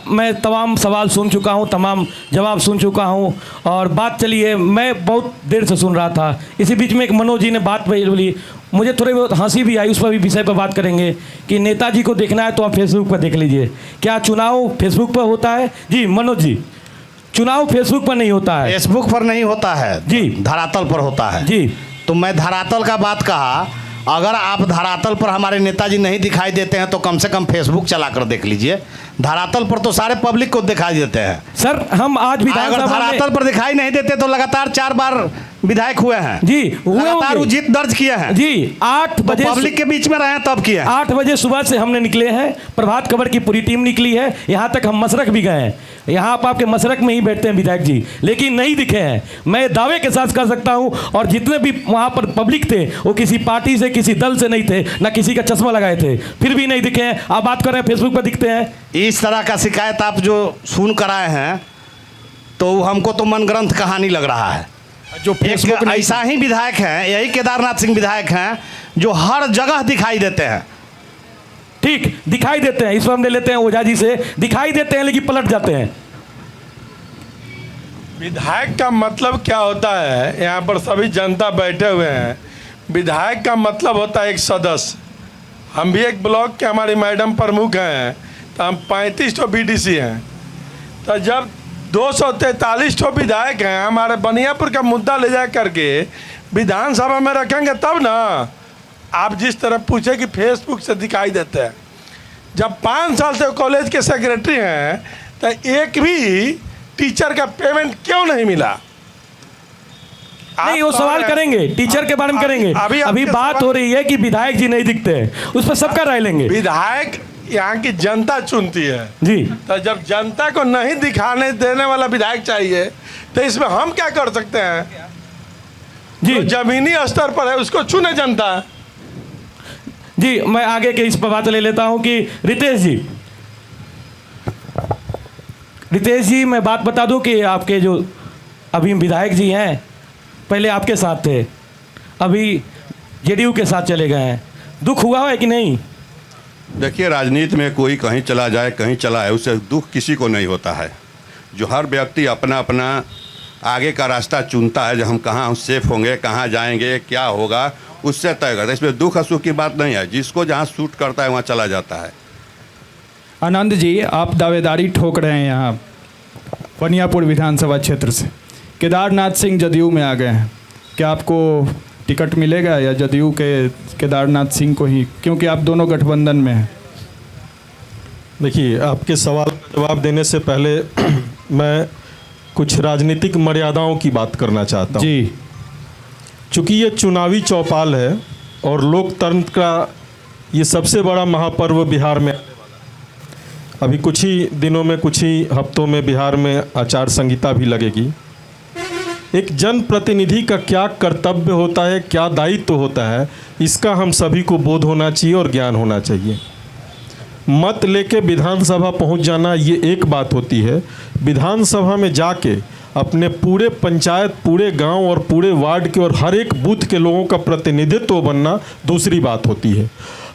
मैं तमाम सवाल सुन चुका हूं, तमाम जवाब सुन चुका हूं और बात चली है, मैं बहुत देर से सुन रहा था। इसी बीच में एक मनोज जी ने बात बोली, मुझे थोड़ी बहुत हंसी भी आई, उस पर भी विषय पर बात करेंगे कि नेताजी को देखना है तो आप फेसबुक पर देख लीजिए। क्या चुनाव फेसबुक पर होता है? जी मनोज जी, चुनाव फेसबुक पर नहीं होता है। फेसबुक पर नहीं होता है जी, धरातल पर होता है जी। तो मैं धरातल का बात कहा, अगर आप धरातल पर हमारे नेताजी नहीं दिखाई देते हैं तो कम से कम फेसबुक चला कर देख लीजिए। धरातल पर तो सारे पब्लिक को दिखाई देते हैं। सर हम आज अगर धरातल पर दिखाई नहीं देते तो लगातार 4 बार विधायक हुए हैं जी, लगातार जीत दर्ज किए हैं जी। 8 बजे पब्लिक के बीच में रहे तब किए। 8 बजे सुबह से हमने निकले हैं, प्रभात खबर की पूरी टीम निकली है, यहाँ तक हम मशरक भी गए हैं। यहाँ आप आपके मशरक में ही बैठते हैं विधायक जी, लेकिन नहीं दिखे हैं। मैं दावे के साथ कर सकता हूँ, और जितने भी वहाँ पर पब्लिक थे वो किसी पार्टी से, किसी दल से नहीं थे, ना किसी का चश्मा लगाए थे, फिर भी नहीं दिखे हैं। आप बात कर रहे हैं फेसबुक पर दिखते हैं। इस तरह का शिकायत आप जो सुन कर आए हैं तो हमको तो मनगढ़ंत कहानी लग रहा है। जो फेसबुक ऐसा ही विधायक हैं, यही केदारनाथ सिंह विधायक हैं जो हर जगह दिखाई देते हैं। ठीक दिखाई देते हैं, इस पर हम ले लेते हैं ओझा जी से, दिखाई देते हैं लेकिन पलट जाते हैं। विधायक का मतलब क्या होता है? यहाँ पर सभी जनता बैठे हुए हैं। विधायक का मतलब होता है एक सदस्य। हम भी एक ब्लॉक के, हमारी मैडम प्रमुख हैं, तो हम 35 ठो बीडीसी हैं। तो जब 243 ठो विधायक हैं, हमारे बनियापुर का मुद्दा ले जा करके विधानसभा में रखेंगे तब ना। आप जिस तरह पूछे कि फेसबुक से दिखाई देते हैं, जब 5 साल से कॉलेज के सेक्रेटरी हैं तो एक भी टीचर का पेमेंट क्यों नहीं मिला? नहीं, वो सवाल करेंगे, टीचर के बारे में करेंगे। अभी बात हो रही है कि विधायक जी नहीं दिखते हैं, उस पर सबका राय लेंगे। विधायक यहाँ की जनता चुनती है जी। तो जब जनता को नहीं दिखाने देने वाला विधायक चाहिए तो इसमें हम क्या कर सकते हैं जी? तो जमीनी स्तर पर है उसको चुने जनता। जी मैं आगे के इस पर बात ले लेता हूं कि रितेश जी मैं बात बता दूं कि आपके जो अभी विधायक जी हैं, पहले आपके साथ थे, अभी जेडीयू के साथ चले गए हैं। दुख हुआ है कि नहीं? देखिए, राजनीति में कोई कहीं चला जाए, कहीं चला है, उससे दुख किसी को नहीं होता है। जो हर व्यक्ति अपना अपना आगे का रास्ता चुनता है, जो हम कहाँ सेफ होंगे, कहाँ जाएंगे, क्या होगा, उससे तय करता है। इसमें दुख और सुख की बात नहीं है, जिसको जहाँ सूट करता है वहाँ चला जाता है। आनंद जी, आप दावेदारी ठोक रहे हैं यहाँ बनियापुर विधानसभा क्षेत्र से। केदारनाथ सिंह जदयू में आ गए हैं, क्या आपको टिकट मिलेगा या जदयू के केदारनाथ सिंह को ही, क्योंकि आप दोनों गठबंधन में हैं? देखिए, आपके सवाल का जवाब देने से पहले मैं कुछ राजनीतिक मर्यादाओं की बात करना चाहता हूँ। जी। चूँकि ये चुनावी चौपाल है और लोकतंत्र का ये सबसे बड़ा महापर्व बिहार में, अभी कुछ ही दिनों में, कुछ ही हफ्तों में बिहार में आचार संहिता भी लगेगी। एक जनप्रतिनिधि का क्या कर्तव्य होता है, क्या दायित्व होता है, इसका हम सभी को बोध होना चाहिए और ज्ञान होना चाहिए। मत लेके विधानसभा पहुंच जाना ये एक बात होती है, विधानसभा में जाके अपने पूरे पंचायत, पूरे गांव और पूरे वार्ड के और हर एक बूथ के लोगों का प्रतिनिधित्व बनना दूसरी बात होती है।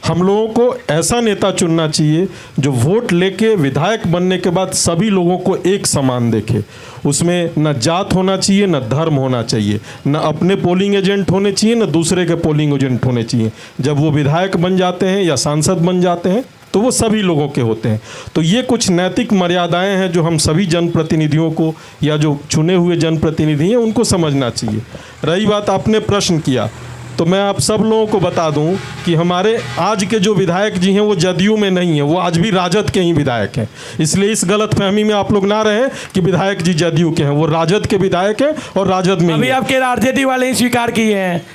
हम लोगों को ऐसा नेता चुनना चाहिए जो वोट लेके विधायक बनने के बाद सभी लोगों को एक समान देखे। उसमें न जात होना चाहिए, न धर्म होना चाहिए, न अपने पोलिंग एजेंट होने चाहिए, न दूसरे के पोलिंग एजेंट होने चाहिए। जब वो विधायक बन जाते हैं या सांसद बन जाते हैं तो वो सभी लोगों के होते हैं। तो ये कुछ नैतिक मर्यादाएं हैं जो हम सभी जनप्रतिनिधियों को या जो चुने हुए जनप्रतिनिधि हैं उनको समझना चाहिए। रही बात आपने प्रश्न किया, तो मैं आप सब लोगों को बता दूं कि हमारे आज के जो विधायक जी हैं वो जदयू में नहीं है, वो आज भी राजद के ही विधायक हैं। इसलिए इस गलतफहमी में आप लोग ना रहें कि विधायक जी जदयू के हैं, वो राजद के विधायक हैं और राजद में अभी आपके आरजेडी वाले ही स्वीकार किए हैं।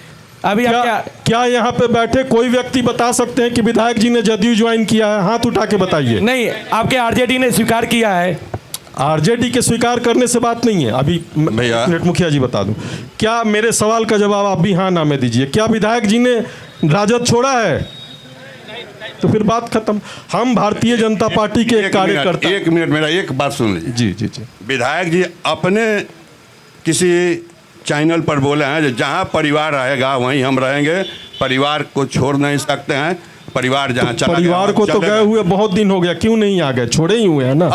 अभी क्या यहाँ पे बैठे कोई व्यक्ति बता सकते हैं कि विधायक जी ने जदयू ज्वाइन किया है? हाथ उठा के बताइए। नहीं, आपके आरजेडी ने स्वीकार किया है। आरजेडी के स्वीकार करने से बात नहीं है। अभी मिनट मुखिया जी बता दूं, क्या मेरे सवाल का जवाब आप भी हाँ ना में दीजिए। क्या विधायक जी ने राजद छोड़ा है? तो फिर बात खत्म। हम भारतीय जनता पार्टी के कार्यकर्ता। एक मिनट, मेरा एक बात सुन लीजिए। जी जी जी। विधायक जी अपने किसी चैनल पर बोले हैं जहाँ परिवार रहेगा वहीं हम रहेंगे, परिवार को छोड़ नहीं सकते हैं, परिवार जहाँ चला परिवार को तो गए हुए बहुत दिन हो गया, क्यों नहीं आ गए? छोड़े ही हुए हैं ना।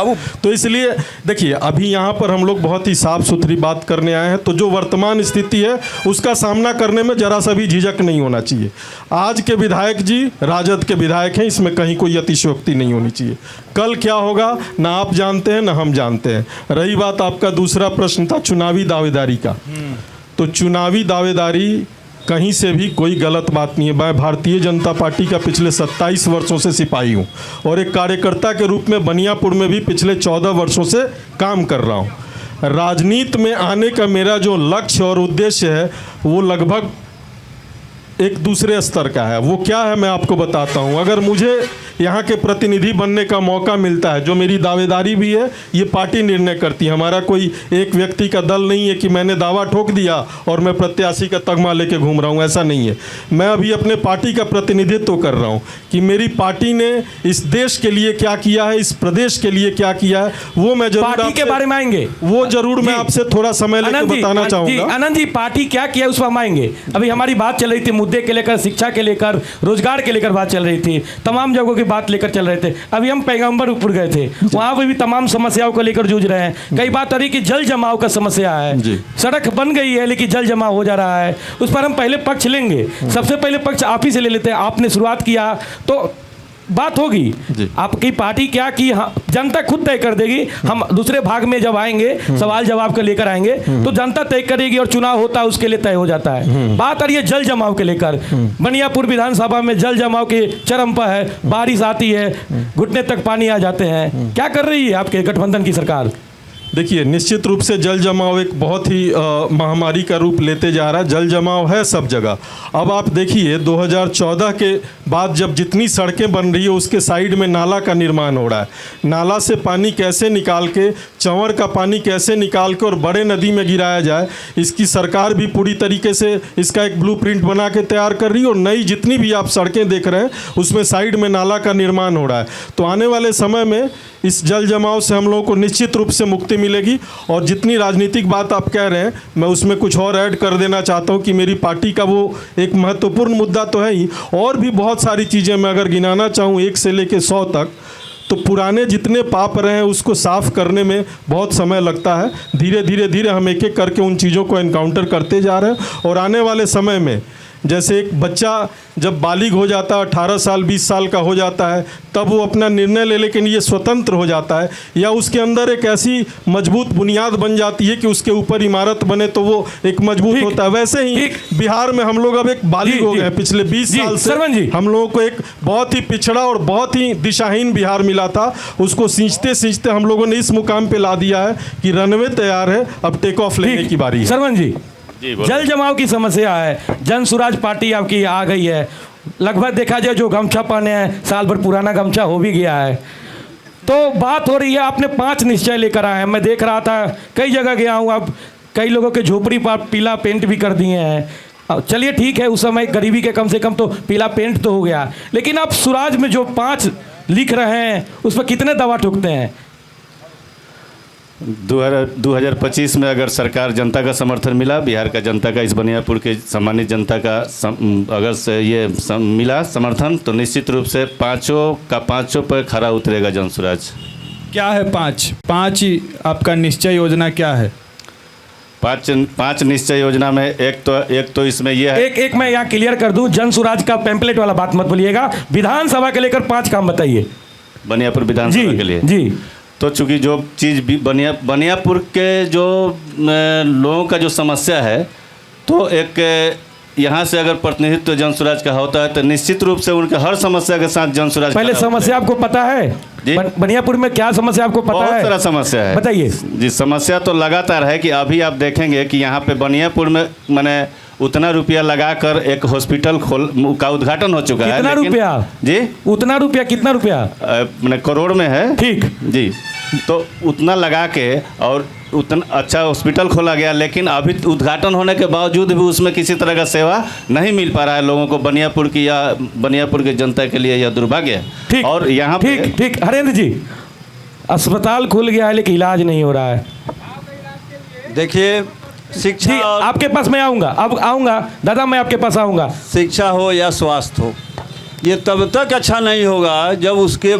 तो इसलिए देखिए, अभी यहाँ पर हम लोग बहुत ही साफ सुथरी बात करने आए हैं। तो जो वर्तमान स्थिति है उसका सामना करने में जरा सा भी झिझक नहीं होना चाहिए। आज के विधायक जी राजद के विधायक हैं, इसमें कहीं कोई अतिशयोक्ति नहीं होनी चाहिए। कल क्या होगा ना आप जानते हैं ना हम जानते हैं। रही बात आपका दूसरा प्रश्न था चुनावी दावेदारी का, तो चुनावी दावेदारी कहीं से भी कोई गलत बात नहीं है। मैं भारतीय जनता पार्टी का पिछले 27 वर्षों से सिपाही हूँ और एक कार्यकर्ता के रूप में बनियापुर में भी पिछले 14 वर्षों से काम कर रहा हूँ। राजनीति में आने का मेरा जो लक्ष्य और उद्देश्य है वो लगभग एक दूसरे स्तर का है। वो क्या है मैं आपको बताता हूँ। अगर मुझे यहाँ के प्रतिनिधि बनने का मौका मिलता है, जो मेरी दावेदारी भी है, ये पार्टी निर्णय करती है। हमारा कोई एक व्यक्ति का दल नहीं है कि मैंने दावा ठोक दिया और मैं प्रत्याशी का तगमा लेके घूम रहा हूँ, ऐसा नहीं है। मैं अभी अपने पार्टी का प्रतिनिधित्व कर रहा हूँ कि मेरी पार्टी ने इस देश के लिए क्या किया है, इस प्रदेश के लिए क्या किया है, वो मैं जरूर पार्टी के बारे में आएंगे। वो जरूर मैं आपसे थोड़ा समय लेकर बताना चाहूँगा। आनंद जी, पार्टी क्या किया उस पर हम आएंगे। अभी हमारी बात चल रही थी मुद्दे के लेकर, शिक्षा के लेकर, रोजगार के लेकर बात चल रही थी, तमाम जगहों की बात लेकर चल रहे थे। अभी हम पैगंबरपुर गए थे, वहां पर भी तमाम समस्याओं को लेकर जूझ रहे हैं। कई बात आ रही कि जल जमाव का समस्या है, सड़क बन गई है लेकिन जल जमाव हो जा रहा है। उस पर हम पहले पक्ष लेंगे। सबसे पहले पक्ष आप ही से ले लेते हैं। आपने शुरुआत किया तो बात होगी। आपकी पार्टी क्या की जनता खुद तय कर देगी। हम दूसरे भाग में जब आएंगे, सवाल जवाब को लेकर आएंगे, तो जनता तय करेगी और चुनाव होता है उसके लिए तय हो जाता है। बात आ रही है जल जमाव के लेकर। बनियापुर विधानसभा में जल जमाव के चरम पर है। बारिश आती है, घुटने तक पानी आ जाते हैं। क्या कर रही है आपके गठबंधन की सरकार? देखिए, निश्चित रूप से जल जमाव एक बहुत ही महामारी का रूप लेते जा रहा है। जल जमाव है सब जगह। अब आप देखिए 2014 के बाद जब जितनी सड़कें बन रही है उसके साइड में नाला का निर्माण हो रहा है। नाला से पानी कैसे निकाल के, चंवर का पानी कैसे निकाल के और बड़े नदी में गिराया जाए, इसकी सरकार भी पूरी तरीके से इसका एक ब्लूप्रिंट बना के तैयार कर रही है। और नई जितनी भी आप सड़कें देख रहे हैं उसमें साइड में नाला का निर्माण हो रहा है। तो आने वाले समय में इस जल जमाव से हम लोगों को निश्चित रूप से मुक्ति मिलेगी। और जितनी राजनीतिक बात आप कह रहे हैं, मैं उसमें कुछ और ऐड कर देना चाहता हूं कि मेरी पार्टी का वो एक महत्वपूर्ण मुद्दा तो है ही, और भी बहुत सारी चीज़ें मैं अगर गिनाना चाहूँ 1 से लेकर 100 तक, तो पुराने जितने पाप रहे हैं उसको साफ करने में बहुत समय लगता है। धीरे धीरे हम एक एक करके उन चीज़ों को एनकाउंटर करते जा रहे हैं। और आने वाले समय में जैसे एक बच्चा जब बालिग हो जाता है, 18 साल 20 साल का हो जाता है, तब वो अपना निर्णय ले, लेकिन ये स्वतंत्र हो जाता है, या उसके अंदर एक ऐसी मजबूत बुनियाद बन जाती है कि उसके ऊपर इमारत बने तो वो एक मजबूत होता है। वैसे ही बिहार में हम लोग अब एक बालिग हो गए। पिछले 20 साल से हम लोगों को एक बहुत ही पिछड़ा और बहुत ही दिशाहीन बिहार मिला था, उसको सींचते सींचते हम लोगों ने इस मुकाम पे ला दिया है कि रनवे तैयार है, अब टेक ऑफ लेने की बारी है। सरवन जी, जल जमाव की समस्या है, जन सुराज पार्टी आपकी आ गई है, लगभग देखा जाए जो गमछा पहने हैं साल भर पुराना गमछा हो भी गया है, तो बात हो रही है आपने 5 निश्चय लेकर आए हैं। मैं देख रहा था कई जगह गया हूँ, अब कई लोगों के झोपड़ी पर पीला पेंट भी कर दिए हैं। चलिए ठीक है, उस समय गरीबी के कम से कम तो पीला पेंट तो हो गया, लेकिन आप सुराज में जो 5 लिख रहे हैं उस पर कितने दवा ठोकते हैं? 2025 में अगर सरकार जनता का समर्थन मिला, बिहार का जनता का, इस बनियापुर के सम्मानित जनता का अगर से ये मिला समर्थन, तो निश्चित रूप से 5 पर खरा उतरेगा जनसुराज। क्या है 5 आपका निश्चय योजना क्या है? 5 निश्चय योजना में एक तो इसमें यह है, एक मैं यहाँ क्लियर कर दूं, जनसुराज का पैम्पलेट वाला बात मत बोलिएगा, विधानसभा के लेकर 5 काम बताइए बनियापुर विधानसभा के लिए। जी, तो चूंकि जो चीज़ बनियापुर के जो लोगों का जो समस्या है, तो एक यहाँ से अगर प्रतिनिधित्व जनसुराज का होता है तो निश्चित रूप से उनके हर समस्या के साथ जनसुराज। पहले समस्या आपको पता है बनियापुर में क्या समस्या आपको पता है? बहुत सारा समस्या है, बताइए जी। समस्या तो लगातार है कि अभी आप देखेंगे कि यहाँ पे बनियापुर में मैंने उतना रुपया लगाकर एक हॉस्पिटल का उद्घाटन हो चुका है। कितना रुपया जी? उतना रुपया कितना रुपया? मैंने करोड़ में है। ठीक जी, तो उतना लगा के और उतना अच्छा हॉस्पिटल खोला गया, लेकिन अभी उद्घाटन होने के बावजूद भी उसमें किसी तरह का सेवा नहीं मिल पा रहा है लोगों को, बनियापुर की या बनियापुर की जनता के लिए यह दुर्भाग्य है। और यहाँ ठीक हरेंद्र जी, अस्पताल खुल गया है लेकिन इलाज नहीं हो रहा है। देखिए, शिक्षा आपके पास मैं आऊँगा, अब आऊँगा दादा, मैं आपके पास आऊँगा। शिक्षा हो या स्वास्थ्य हो, ये तब तक अच्छा नहीं होगा जब उसके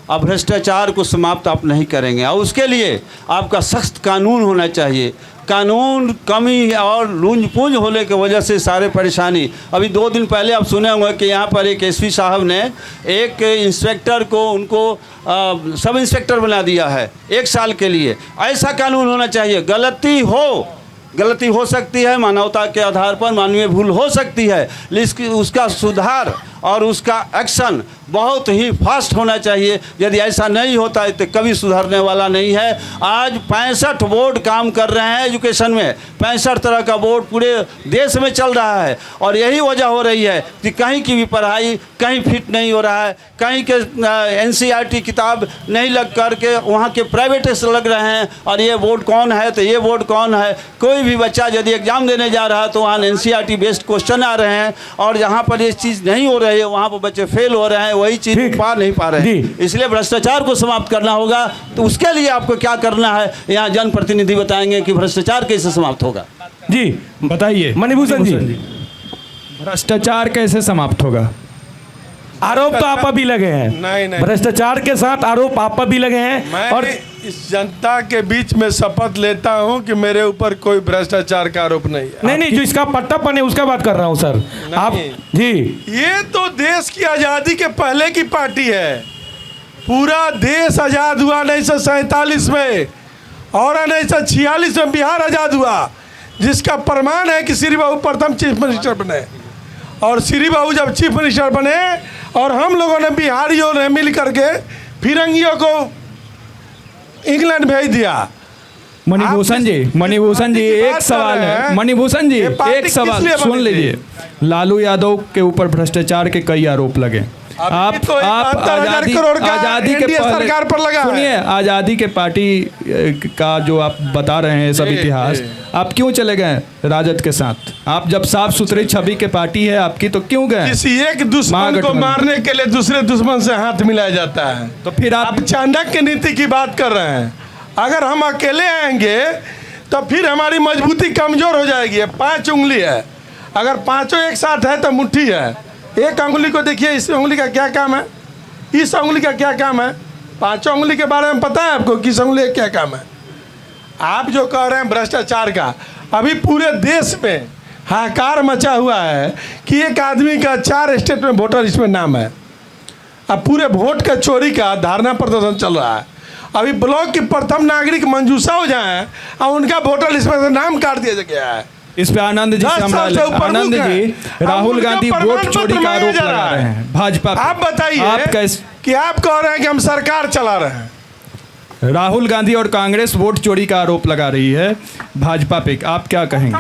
भ्रष्टाचार को समाप्त आप नहीं करेंगे, और उसके लिए आपका सख्त कानून होना चाहिए। कानून कमी और लूंज पूंज होने की वजह से सारे परेशानी। अभी 2 दिन पहले आप सुने होंगे कि यहाँ पर एक एसपी साहब ने एक इंस्पेक्टर को उनको सब इंस्पेक्टर बना दिया है 1 साल के लिए। ऐसा कानून होना चाहिए। गलती हो सकती है, मानवता के आधार पर मानवीय भूल हो सकती है, लेकिन उसका सुधार और उसका एक्शन बहुत ही फास्ट होना चाहिए। यदि ऐसा नहीं होता है तो कभी सुधरने वाला नहीं है। आज 65 बोर्ड काम कर रहे हैं एजुकेशन में, 65 तरह का बोर्ड पूरे देश में चल रहा है, और यही वजह हो रही है कि कहीं की भी पढ़ाई कहीं फिट नहीं हो रहा है, कहीं के NCERT किताब नहीं लग करके वहाँ के प्राइवेट से लग रहे हैं, और ये बोर्ड कौन है तो ये बोर्ड कौन है। कोई भी बच्चा यदि एग्ज़ाम देने जा रहा है तो वहाँ NCERT बेस्ड क्वेश्चन आ रहे हैं, और जहाँ पर ये चीज़ नहीं हो रही है वहाँ पर बच्चे फेल हो रहे हैं, वही चीज़ पा नहीं पा रहे हैं। इसलिए भ्रष्टाचार को समाप्त करना होगा। तो उसके लिए आपको क्या करना है, यहाँ जनप्रतिनिधि बताएंगे कि भ्रष्टाचार कैसे समाप्त होगा। जी बताइए मणिभूषण जी, भ्रष्टाचार कैसे समाप्त होगा? आरोप तो आप पर भी लगे हैं, नहीं भ्रष्टाचार के साथ आरोप आप पर भी लगे हैं। मैं और इस जनता के बीच में शपथ लेता हूं कि मेरे ऊपर कोई भ्रष्टाचार का आरोप नहीं है। नहीं, जो इसका पट्टापन है उसका बात कर रहा हूं सर। आप जी, ये तो देश की आज़ादी के पहले की पार्टी है। पूरा देश आज़ाद हुआ 1947 में, और 1946 में बिहार आज़ाद हुआ, जिसका प्रमाण है कि श्री बाबू प्रथम चीफ मिनिस्टर बने। और श्री बाबू जब चीफ मिनिस्टर बने और हम लोगों ने बिहारियों ने मिल करके फिरंगियों को इंग्लैंड भेज दिया। मणिभूषण जी एक सवाल है। मणिभूषण जी एक सवाल सुन लीजिए। लालू यादव के ऊपर भ्रष्टाचार के कई आरोप लगे। आप आजादी के सरकार पर लगा, सुनिए, आज़ादी के पार्टी का जो आप बता रहे हैं सब इतिहास, आप क्यों चले गए राजद के साथ? आप जब साफ सुथरी छवि के पार्टी है आपकी, तो क्यों गए? किसी एक दुश्मन को मारने के लिए दूसरे दुश्मन से हाथ मिलाया जाता है। तो फिर आप चाणक्य नीति की बात कर रहे हैं। अगर हम अकेले आएंगे तो फिर हमारी मजबूती कमजोर हो जाएगी। 5 उंगली है, अगर पांचों एक साथ है तो मुट्ठी है। एक उंगली को देखिए, इस उंगली का क्या काम है, इस उंगली का क्या काम है। 5 उंगली के बारे में पता है आपको, किस उंगली का क्या काम है? आप जो कह रहे हैं भ्रष्टाचार का, अभी पूरे देश में हाहाकार मचा हुआ है कि एक आदमी का 4 स्टेट में वोटर लिस्ट में नाम है। अब पूरे वोट का चोरी का धारणा प्रदर्शन चल रहा है। अभी ब्लॉक की प्रथम नागरिक मंजूषा ओझा हैं और उनका वोटर लिस्ट में से नाम काट दिया गया है। इस पे आनंद जी आनंद जी राहुल गांधी वोट चोरी का आरोप लगा रहे हैं भाजपा। आप बताइए कि आप कह रहे हैं कि हम सरकार चला रहे हैं। राहुल गांधी और कांग्रेस वोट चोरी का आरोप लगा रही है भाजपा पे, आप क्या कहेंगे?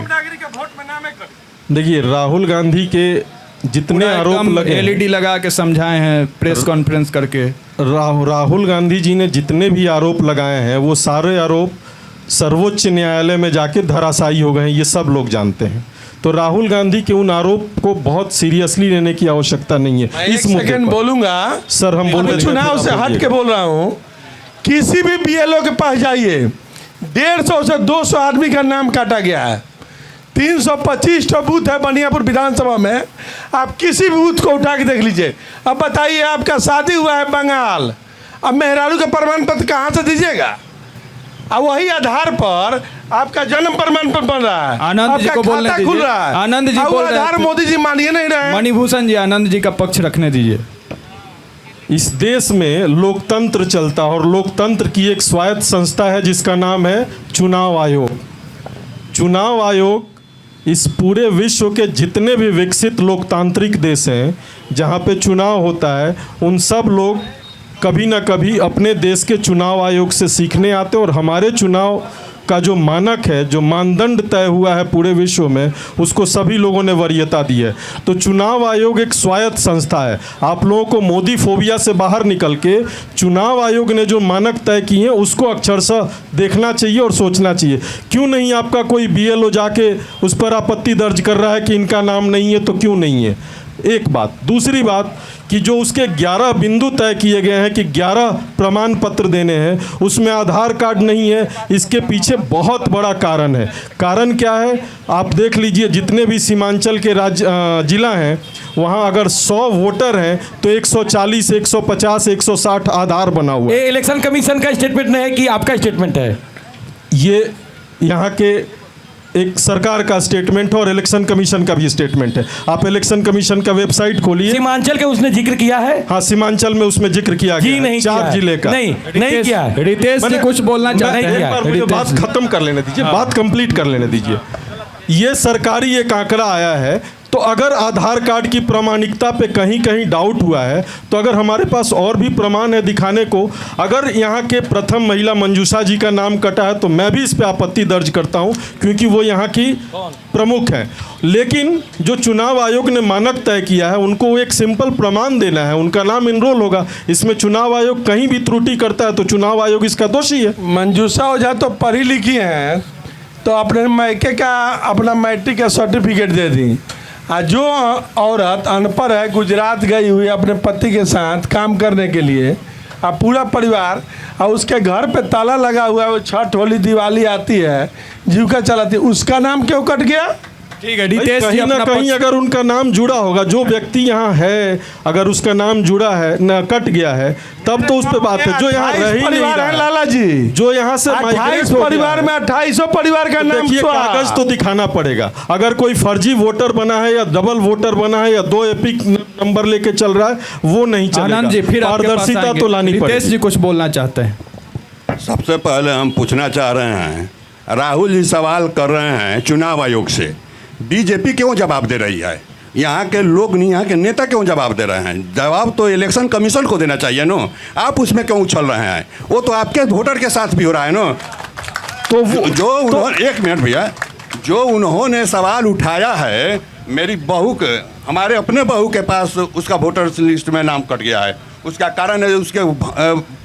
देखिए, राहुल गांधी के जितने आरोप लगे, LED लगा के समझाए हैं प्रेस कॉन्फ्रेंस करके, राहुल गांधी जी ने जितने भी आरोप लगाए हैं वो सारे आरोप सर्वोच्च न्यायालय में जाके धराशायी हो गए हैं, ये सब लोग जानते हैं। तो राहुल गांधी के उन आरोप को बहुत सीरियसली लेने की आवश्यकता नहीं है। इस सेकंड बोलूंगा सर, हम बोल चुनाव से हट के बोल रहा हूँ। किसी भी BLO के पास जाइए, 150 से 200 आदमी का नाम काटा गया है। 325 तो बूथ है बनियापुर विधानसभा में, आप किसी भी बूथ को उठा के देख लीजिए। अब बताइए, आपका शादी हुआ है बंगाल, अब मेहरारू का प्रमाण पत्र कहाँ से दीजिएगा? अब वही आधार पर आपका जन्म प्रमाण पत्र बन रहा है, आनंद जी को बोलने दीजिए। खुल रहा है, आनंद जी बोल रहे आधार हैं। मोदी जी मानिए नहीं रहे। मणिभूषण जी, आनंद जी का पक्ष रखने दीजिए। इस देश में लोकतंत्र चलता है और लोकतंत्र की एक स्वायत्त संस्था है जिसका नाम है चुनाव आयोग। चुनाव आयोग इस पूरे विश्व के जितने भी विकसित लोकतांत्रिक देश हैं जहाँ पे चुनाव होता है, उन सब लोग कभी ना कभी अपने देश के चुनाव आयोग से सीखने आते हैं और हमारे चुनाव का जो मानक है, जो मानदंड तय हुआ है पूरे विश्व में, उसको सभी लोगों ने वरीयता दी है। तो चुनाव आयोग एक स्वायत्त संस्था है। आप लोगों को मोदी फोबिया से बाहर निकल के चुनाव आयोग ने जो मानक तय किए हैं उसको अक्षरशः देखना चाहिए और सोचना चाहिए। क्यों नहीं आपका कोई BLO जाके उस पर आपत्ति दर्ज कर रहा है कि इनका नाम नहीं है, तो क्यों नहीं है? एक बात। दूसरी बात कि जो उसके 11 बिंदु तय किए गए हैं कि 11 प्रमाण पत्र देने हैं, उसमें आधार कार्ड नहीं है। इसके पीछे बहुत बड़ा कारण है। कारण क्या है? आप देख लीजिए, जितने भी सीमांचल के जिला हैं वहाँ अगर 100 वोटर हैं तो 140, 150, 160 आधार बना हुआ है। इलेक्शन कमीशन का स्टेटमेंट है कि आपका स्टेटमेंट है? ये यहाँ के एक सरकार का स्टेटमेंट है और इलेक्शन कमीशन का भी स्टेटमेंट है। आप इलेक्शन कमीशन का वेबसाइट खोलिए। सीमांचल के उसने जिक्र किया है? हाँ, सीमांचल में उसमें जिक्र किया गया नहीं 4 जिले का। नहीं किया है। रितेश जी कुछ बोलना चाहते हैं? एक बार मुझे बात खत्म कर लेने दीजिए, बात कंप्लीट कर लेने दीजिए। ये सरकारी एक आंकड़ा आया है, तो अगर आधार कार्ड की प्रामाणिकता पे कहीं कहीं डाउट हुआ है तो अगर हमारे पास और भी प्रमाण है दिखाने को, अगर यहाँ के प्रथम महिला मंजूषा जी का नाम कटा है तो मैं भी इस पे आपत्ति दर्ज करता हूँ, क्योंकि वो यहाँ की प्रमुख हैं। लेकिन जो चुनाव आयोग ने मानक तय किया है उनको एक सिंपल प्रमाण देना है, उनका नाम इनरोल होगा। इसमें चुनाव आयोग कहीं भी त्रुटि करता है तो चुनाव आयोग इसका दोषी है। मंजूषा ओझा तो पढ़ी लिखी हैं, तो अपने मायके का अपना मैट्रिक का सर्टिफिकेट दे दी। जो औरत अनपढ़ है, गुजरात गई हुई अपने पति के साथ काम करने के लिए, अब पूरा परिवार, और उसके घर पे ताला लगा हुआ है, वो छठ होली दिवाली आती है, जीविका चलाती है, उसका नाम क्यों कट गया? ठीक है, रितेश जी, कहीं ना कहीं अगर उनका नाम जुड़ा होगा, जो व्यक्ति यहाँ है अगर उसका नाम जुड़ा है ना, कट गया है, तब तो उस पर बात है। जो यहाँ रह ही नहीं रहा है, लाला जी, जो यहाँ से 28 परिवार में 2800 परिवार का नाम, कागज तो दिखाना पड़ेगा। अगर कोई फर्जी वोटर बना है या डबल वोटर बना है या 2 एपिक नंबर लेके चल रहा है, वो नहीं चलेगा। आनंद जी, फिर पारदर्शिता तो लानी पड़ेगी। रितेश जी कुछ बोलना चाहते हैं? सबसे पहले हम पूछना चाह रहे हैं, राहुल जी सवाल कर रहे हैं चुनाव आयोग से, बीजेपी क्यों जवाब दे रही है? यहाँ के लोग नहीं, यहाँ के नेता क्यों जवाब दे रहे हैं? जवाब तो इलेक्शन कमीशन को देना चाहिए ना। आप उसमें क्यों उछल रहे हैं? वो तो आपके वोटर के साथ भी हो रहा है ना। तो एक मिनट भैया, जो उन्होंने सवाल उठाया है, मेरी बहू के, हमारे अपने बहू के पास उसका वोटर लिस्ट में नाम कट गया है। उसका कारण है उसके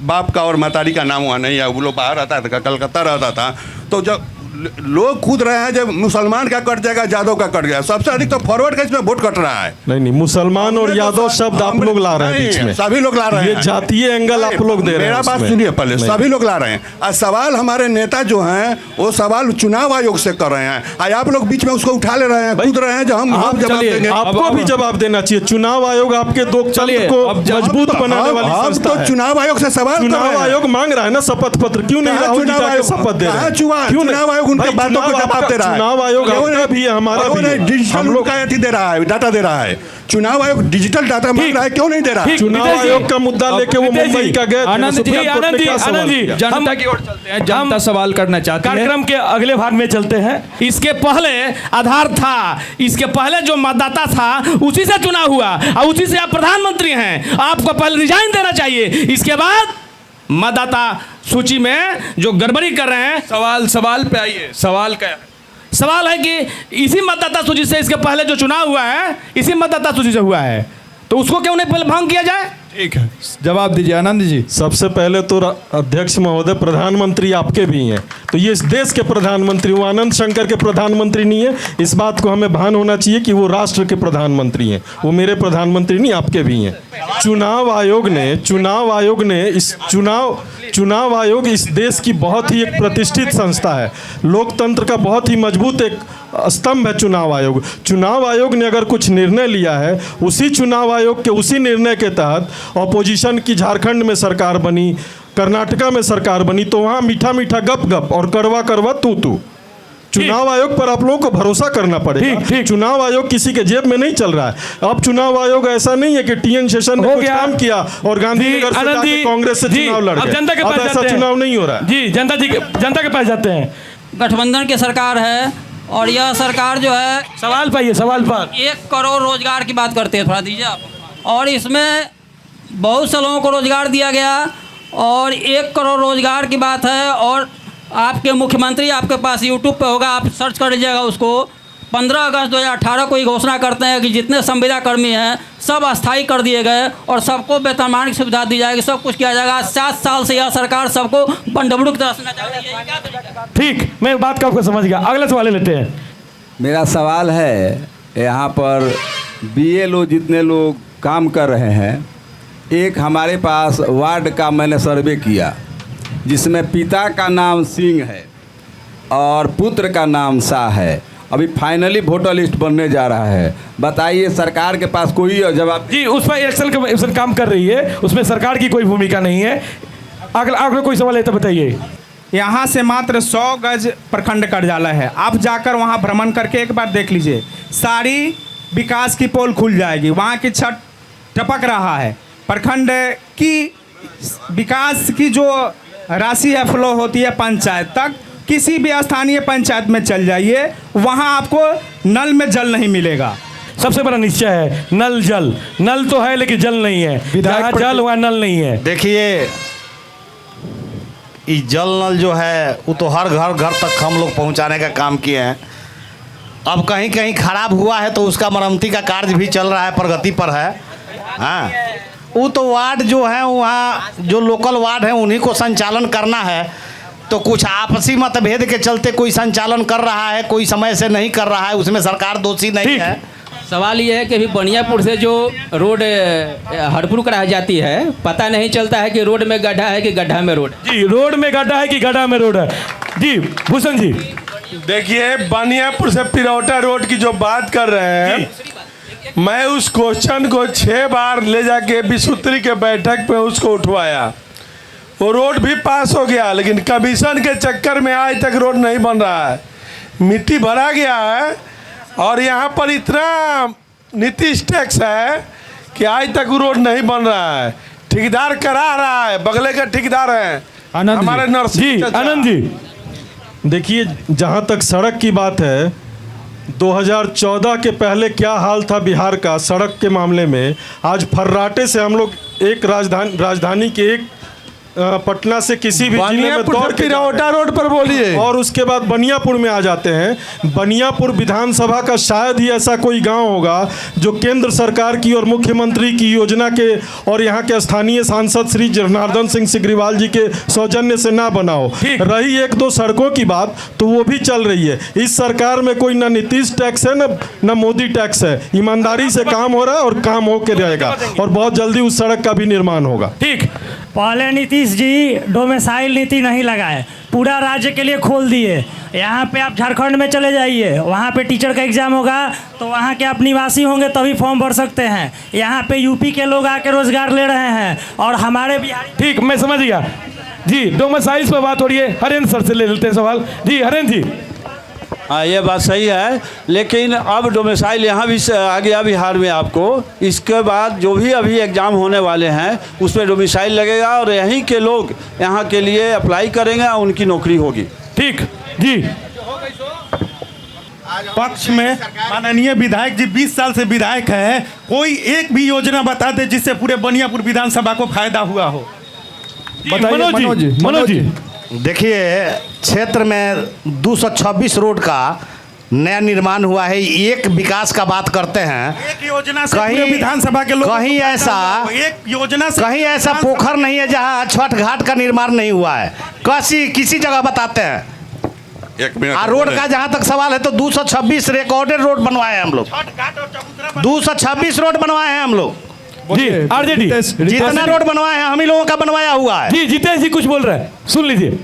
बाप का और मातारी का नाम वहाँ नहीं है। वो लोग बाहर रहता था, कलकत्ता रहता था। तो जब लोग कूद रहे हैं, जब मुसलमान का कट जाएगा, यादव का कट गया, सबसे अधिक तो फॉरवर्ड का इसमें वोट कट रहा है। नहीं, मुसलमान और यादव शब्द आप लोग ला रहे हैं बीच में। सभी लोग ला रहे हैं, ये जातीय एंगल आप लोग दे रहे हैं। मेरा बात सुनिए पहले, सभी लोग ला रहे हैं। और सवाल हमारे नेता जो हैं वो सवाल चुनाव आयोग से कर रहे हैं, आप लोग बीच में उसको उठा ले रहे हैं, कूद रहे हैं। जो हम जवाब देंगे, आपको भी जवाब देना चाहिए। चुनाव आयोग आपके लोकतंत्र को मजबूत बनाने वाली संस्था है। चुनाव आयोग से सवाल, चुनाव आयोग मांग रहा है ना शपथ पत्र, क्यों नहीं राहुल जी जाके शपथ दे रहे हैं? चुनाव आयोग उनके भाई, बातों को जवाब दे रहा है। चुनाव आयोग आपका भी है, हमारा भी है। डिजिटल हम लोग उनका दे रहा है, डाटा दे रहा है। चुनाव आयोग डिजिटल डाटा मांग रहा है, क्यों नहीं दे रहा? चुनाव आयोग का मुद्दा लेके वो मुंबई का गए थे, आनंद जी, सुप्रीम कोर्ट ने क्या सवाल आनंद जी, किया? जनता की ओर चलते हैं, जनता सवाल करना चाहती है। कार्यक्रम के अगले भाग में चलते हैं। इसके पहले आधार था, इसके पहले जो मतदाता था उसी से चुनाव हुआ और उसी से आप प्रधानमंत्री हैं। आपको पहले रिजाइन देना चाहिए, इसके बाद मतदाता सूची में जो गड़बड़ी कर रहे हैं। सवाल पे आइए, सवाल क्या है? सवाल है कि इसी मतदाता सूची से इसके पहले जो चुनाव हुआ है इसी मतदाता सूची से हुआ है, तो उसको क्यों नहीं पहले भंग किया जाए? ठीक है, जवाब दीजिए आनंद जी। सबसे पहले तो अध्यक्ष महोदय, प्रधानमंत्री आपके भी हैं, तो ये इस देश के प्रधानमंत्री, वो आनंद शंकर के प्रधानमंत्री नहीं है। इस बात को हमें भान होना चाहिए कि वो राष्ट्र के प्रधानमंत्री हैं, वो मेरे प्रधानमंत्री नहीं, आपके भी हैं। चुनाव आयोग इस देश की बहुत ही एक प्रतिष्ठित संस्था है, लोकतंत्र का बहुत ही मजबूत एक स्तंभ है चुनाव आयोग। चुनाव आयोग ने अगर कुछ निर्णय लिया है, उसी चुनाव आयोग के उसी निर्णय के तहत ऑपोजिशन की झारखंड में सरकार बनी, कर्नाटका में सरकार बनी, तो वहाँ मीठा मीठा गप गप और कड़वा कड़वा तू तू। चुनाव आयोग पर आप लोगों को भरोसा करना पड़ेगा। चुनाव आयोग किसी के जेब में नहीं चल रहा है। अब चुनाव आयोग ऐसा नहीं है कि टीएन शेषन ने कुछ काम किया और गांधीनगर से जाके कांग्रेस से चुनाव लड़ गए। अब ऐसा चुनाव नहीं हो रहा है। जी, जनता के पास जाते हैं। गठबंधन की सरकार है और यह सरकार जो है, सवाल पर 1 करोड़ रोजगार की बात करते हैं, थोड़ा दीजिए आप। और इसमें बहुत से लोगों को रोजगार दिया गया और 1 करोड़ रोजगार की बात है। और आपके मुख्यमंत्री आपके पास यूट्यूब पे होगा, आप सर्च कर लीजिएगा उसको। 15 अगस्त 2018 को ये घोषणा करते हैं कि जितने संविदा कर्मी हैं सब अस्थायी कर दिए गए और सबको वेतनमान की सुविधा दी जाएगी, सब कुछ किया जाएगा। 7 साल से यह सरकार सबको बंडबड़ू की तरह सुनना चाहती है। ठीक, मैं बात का आपको समझ गया। अगले सवाल लेते हैं। मेरा सवाल है, यहाँ पर BLO जितने लोग काम कर रहे हैं, एक हमारे पास वार्ड का मैंने सर्वे किया जिसमें पिता का नाम सिंह है और पुत्र का नाम शाह है। अभी फाइनली वोटर लिस्ट बनने जा रहा है। बताइए, सरकार के पास कोई जवाब? जी, उस पर इलेक्शन कमीशन काम कर रही है, उसमें सरकार की कोई भूमिका नहीं है। अगला कोई सवाल है तो बताइए। यहाँ से मात्र 100 गज प्रखंड कार्यालय है, आप जाकर वहाँ भ्रमण करके एक बार देख लीजिए, सारी विकास की पोल खुल जाएगी। वहाँ की छत टपक रहा है। प्रखंड की विकास की जो राशि है फ्लो होती है पंचायत तक, किसी भी स्थानीय पंचायत में चल जाइए, वहाँ आपको नल में जल नहीं मिलेगा। सबसे बड़ा निश्चय है नल जल। नल तो है लेकिन जल नहीं है। जहाँ जल वहाँ नल नहीं है। देखिए, ये जल नल जो है वो तो हर घर तक हम लोग पहुंचाने का काम किए हैं। अब कहीं कहीं खराब हुआ है तो उसका मरम्मती का कार्य भी चल रहा है, प्रगति पर है। हाँ, वो तो वार्ड जो है, वहाँ जो लोकल वार्ड है उन्हीं को संचालन करना है। तो कुछ आपसी मतभेद के चलते कोई संचालन कर रहा है, कोई समय से नहीं कर रहा है, उसमें सरकार दोषी नहीं है। सवाल ये है कि अभी बनियापुर से जो रोड हरपुर कराई जाती है, पता नहीं चलता है कि रोड में गड्ढा है कि गड्ढा में रोड। जी, रोड में गड्ढा है कि गड्ढा में रोड है। जी भूषण जी, देखिए, बनियापुर से पिरौटा रोड की जो बात कर रहे हैं, मैं उस क्वेश्चन को 6 बार ले जाके विसूत्री के बैठक पे उसको उठवाया। वो रोड भी पास हो गया, लेकिन कमीशन के चक्कर में आज तक रोड नहीं बन रहा है। मिट्टी भरा गया है और यहाँ पर इतना नीतीश टैक्स है कि आज तक रोड नहीं बन रहा है। ठेकेदार करा रहा है, बगले का ठेकेदार है हमारे नरसिंह। आनंद जी, देखिए, जहाँ तक सड़क की बात है, 2014 के पहले क्या हाल था बिहार का सड़क के मामले में, आज फर्राटे से हम लोग एक राजधानी के एक पटना से किसी भी जिले में दौड़ के पिरौटा रोड पर बोलिए, और उसके बाद बनियापुर में आ जाते हैं। बनियापुर विधानसभा का शायद ही ऐसा कोई गांव होगा जो केंद्र सरकार की और मुख्यमंत्री की योजना के और यहाँ के स्थानीय सांसद श्री जनार्दन सिंह सिग्रीवाल जी के सौजन्य से ना बना हो। रही 1-2 सड़कों की बात, तो वो भी चल रही है। इस सरकार में कोई ना नीतीश टैक्स है ना मोदी टैक्स है। ईमानदारी से काम हो रहा है और काम होके रहेगा, और बहुत जल्दी उस सड़क का भी निर्माण होगा। ठीक, पहले नीतीश जी डोमिसाइल नीति नहीं लगाए, पूरा राज्य के लिए खोल दिए। यहाँ पे आप झारखंड में चले जाइए, वहाँ पे टीचर का एग्ज़ाम होगा तो वहाँ के आप निवासी होंगे तभी फॉर्म भर सकते हैं। यहाँ पे यूपी के लोग आके रोजगार ले रहे हैं और हमारे बिहारी। ठीक, मैं समझ गया। जी डोमिसाइल्स पर बात हो रही है, हरेंद्र सर से ले लेते हैं सवाल। जी हरेंद्र जी। हाँ, ये बात सही है, लेकिन अब डोमिसाइल यहाँ भी आ गया बिहार में आपको। इसके बाद जो भी अभी एग्ज़ाम होने वाले हैं उस पर डोमिसाइल लगेगा और यहीं के लोग यहाँ के लिए अप्लाई करेंगे और उनकी नौकरी होगी। ठीक जी। पक्ष में माननीय विधायक जी 20 साल से विधायक है, कोई एक भी योजना बता दे जिससे पूरे बनियापुर विधानसभा को फायदा हुआ हो। बताइए मनोज जी। देखिए, क्षेत्र में 226 रोड का नया निर्माण हुआ है। एक विकास का बात करते हैं, एक योजना से पूरे विधानसभा के लोग कहीं ऐसा एक योजना से कहीं ऐसा पोखर नहीं है जहां छठ घाट का निर्माण नहीं हुआ है। किसी जगह बताते हैं। एक मिनट। रोड का जहां तक सवाल है तो 226 रिकॉर्डेड रोड बनवाए हैं हम लोग। 226 रोड बनवाए हैं हम लोग। जी आरजेडी जितना रोड बनवाए हैं हम ही लोगों का बनवाया हुआ है। जी जितेश जी कुछ बोल रहे हैं, सुन लीजिए।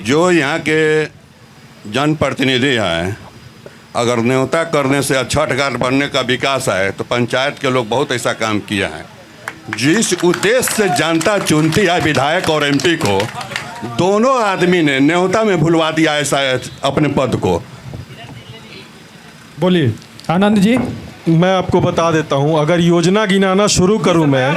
जो यहाँ के जनप्रतिनिधि हैं, अगर न्योता करने से छठ घाट बनने का विकास है तो पंचायत के लोग बहुत ऐसा काम किया है। जिस उद्देश्य से जनता चुनती है विधायक और एमपी को, दोनों आदमी ने न्योता में भुलवा दिया ऐसा अपने पद को। बोलिए आनंद जी। मैं आपको बता देता हूं, अगर योजना गिनाना शुरू करूं मैं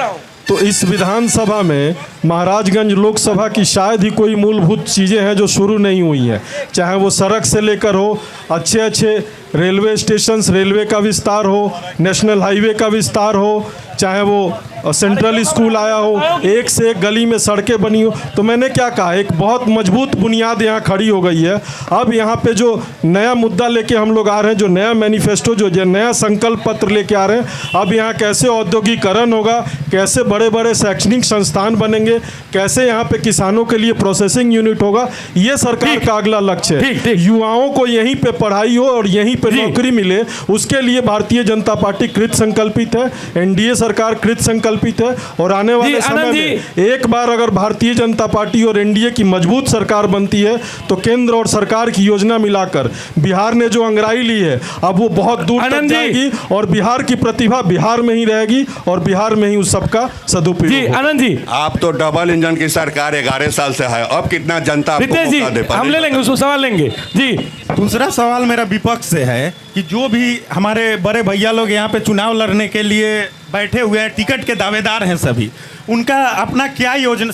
तो इस विधानसभा में महाराजगंज लोकसभा की शायद ही कोई मूलभूत चीज़ें हैं जो शुरू नहीं हुई हैं। चाहे वो सड़क से लेकर हो, अच्छे रेलवे स्टेशन, रेलवे का विस्तार हो, नेशनल हाईवे का विस्तार हो, चाहे वो सेंट्रल स्कूल आया हो, एक से एक गली में सड़कें बनी हो। तो मैंने क्या कहा, एक बहुत मजबूत बुनियाद यहाँ खड़ी हो गई है। अब यहाँ पे जो नया मुद्दा लेके हम लोग आ रहे हैं, जो नया मैनिफेस्टो, जो नया संकल्प पत्र लेके आ रहे हैं, अब यहाँ कैसे औद्योगिकरण होगा, कैसे बड़े बड़े शैक्षणिक संस्थान बनेंगे, कैसे यहाँ पे किसानों के लिए प्रोसेसिंग यूनिट होगा, ये सरकार का अगला लक्ष्य है। युवाओं को यहीं पे पढ़ाई हो और यहीं पे नौकरी मिले, उसके लिए भारतीय जनता पार्टी कृत संकल्पित है, एनडीए सरकार कृत संकल्पित है। और आने वाले समय में एक बार अगर भारतीय जनता पार्टी और एनडीए की मजबूत सरकार बनती है तो केंद्र और सरकार की योजना मिलाकर बिहार ने जो अंगराई ली है अब वो बहुत दूर तक जाएगी और बिहार की प्रतिभा बिहार में ही रहेगी और बिहार में ही उस सबका सदुपयोग। जी आनंद जी, आप तो डबल इंजन की सरकार 11 साल से है, अब कितना जनता आपको मौका दे पाएगी? हम ले लेंगे, उसको सवाल लेंगे। जी दूसरा सवाल मेरा विपक्ष से है कि जो भी हमारे बड़े भैया लोग यहाँ पे चुनाव लड़ने के लिए बैठे हुए हैं, टिकट के दावेदार हैं सभी, उनका अपना क्या योजना,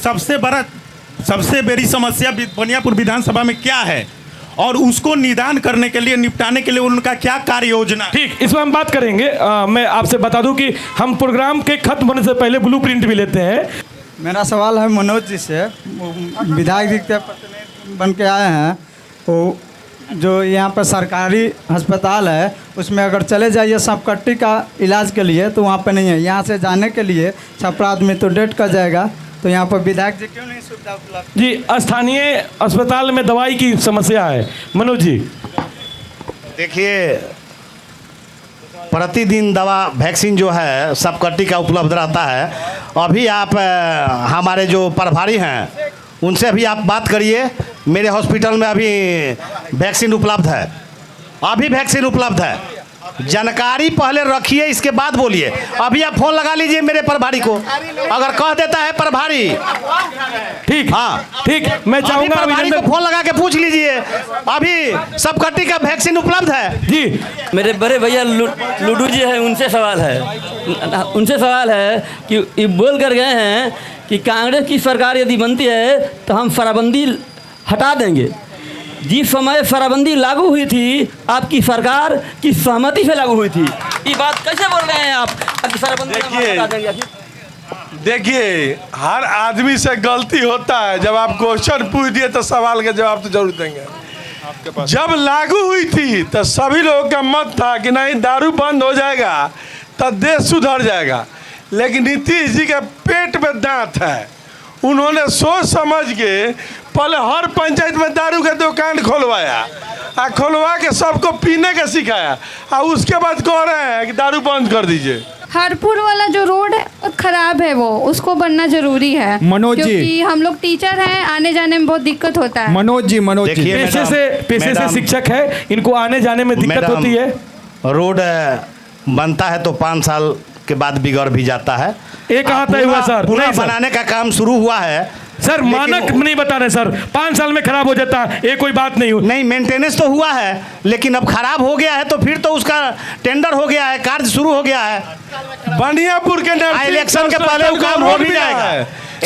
सबसे बड़ी समस्या बनियापुर विधानसभा में क्या है और उसको निदान करने के लिए, निपटाने के लिए उनका क्या कार्य योजना? ठीक, इसमें हम बात करेंगे। मैं आपसे बता दूं कि हम प्रोग्राम के खत्म होने से पहले ब्लूप्रिंट भी लेते हैं। मेरा सवाल है मनोज जी से, विधायक जी के प्रतिनिधि बन के आए हैं, तो जो यहाँ पर सरकारी अस्पताल है उसमें अगर चले जाइए सांपकट्टी का इलाज के लिए तो वहाँ पे नहीं है। यहाँ से जाने के लिए छपरा आदमी तो डेट कर जाएगा, तो यहाँ पर विधायक जी क्यों नहीं सुविधा उपलब्ध? जी स्थानीय अस्पताल में दवाई की समस्या है। मनोज जी देखिए, प्रतिदिन दवा वैक्सीन जो है सांपकट्टी का उपलब्ध रहता है। अभी आप हमारे जो प्रभारी हैं उनसे भी आप बात करिए, मेरे हॉस्पिटल में अभी वैक्सीन उपलब्ध है, अभी वैक्सीन उपलब्ध है। जानकारी पहले रखिए, इसके बाद बोलिए। अभी आप फोन लगा लीजिए मेरे प्रभारी को, अगर कह देता है प्रभारी। ठीक, हाँ ठीक, मैं चाहूँगा प्रभारी को फोन लगा के पूछ लीजिए, अभी सबकट्टी का वैक्सीन उपलब्ध है। जी मेरे बड़े भैया लूडू जी हैं, उनसे सवाल है कि ये बोल कर गए हैं कि कांग्रेस की सरकार यदि बनती है तो हम शराबबंदी हटा देंगे। जिस समय शराबबंदी लागू हुई थी आपकी सरकार की सहमति से लागू हुई थी, ये बात कैसे बोल रहे हैं आप? देखिए, हर आदमी से गलती होता है। जब आप क्वेश्चन पूछ दिए तो सवाल का जवाब तो जरूर देंगे। जब लागू हुई थी तो सभी लोगों का मत था कि नहीं दारू बंद हो जाएगा तो देश सुधर जाएगा, लेकिन नीतीश जी के पेट में दांत है। उन्होंने सोच समझ के पहले हर पंचायत में दारू का दुकान खोलवाया, खोलवा के सबको पीने का सिखाया, और उसके बाद कह रहे हैं कि दारू बंद कर दीजिए। हरपुर वाला जो रोड है वो खराब है, वो उसको बनना जरूरी है मनोज जी, क्योंकि हम लोग टीचर हैं, आने जाने में बहुत दिक्कत होता है। मनोज जी पेशे से शिक्षक है, इनको आने जाने में दिक्कत होती है। रोड बनता है तो 5 साल के बाद बिगड़ भी जाता है। ये कहाँ तय हुआ सर? पुनः नहीं सर। बनाने का काम शुरू हुआ है सर, मानक नहीं बता रहे सर, 5 साल में खराब हो जाता है, ये कोई बात नहीं हुई। नहीं, मेंटेनेंस तो हुआ है, लेकिन अब खराब हो गया है तो फिर तो उसका टेंडर हो गया है, कार्य शुरू हो गया है। बनियापुर के इलेक्शन के पहले वो काम हो भी जाएगा।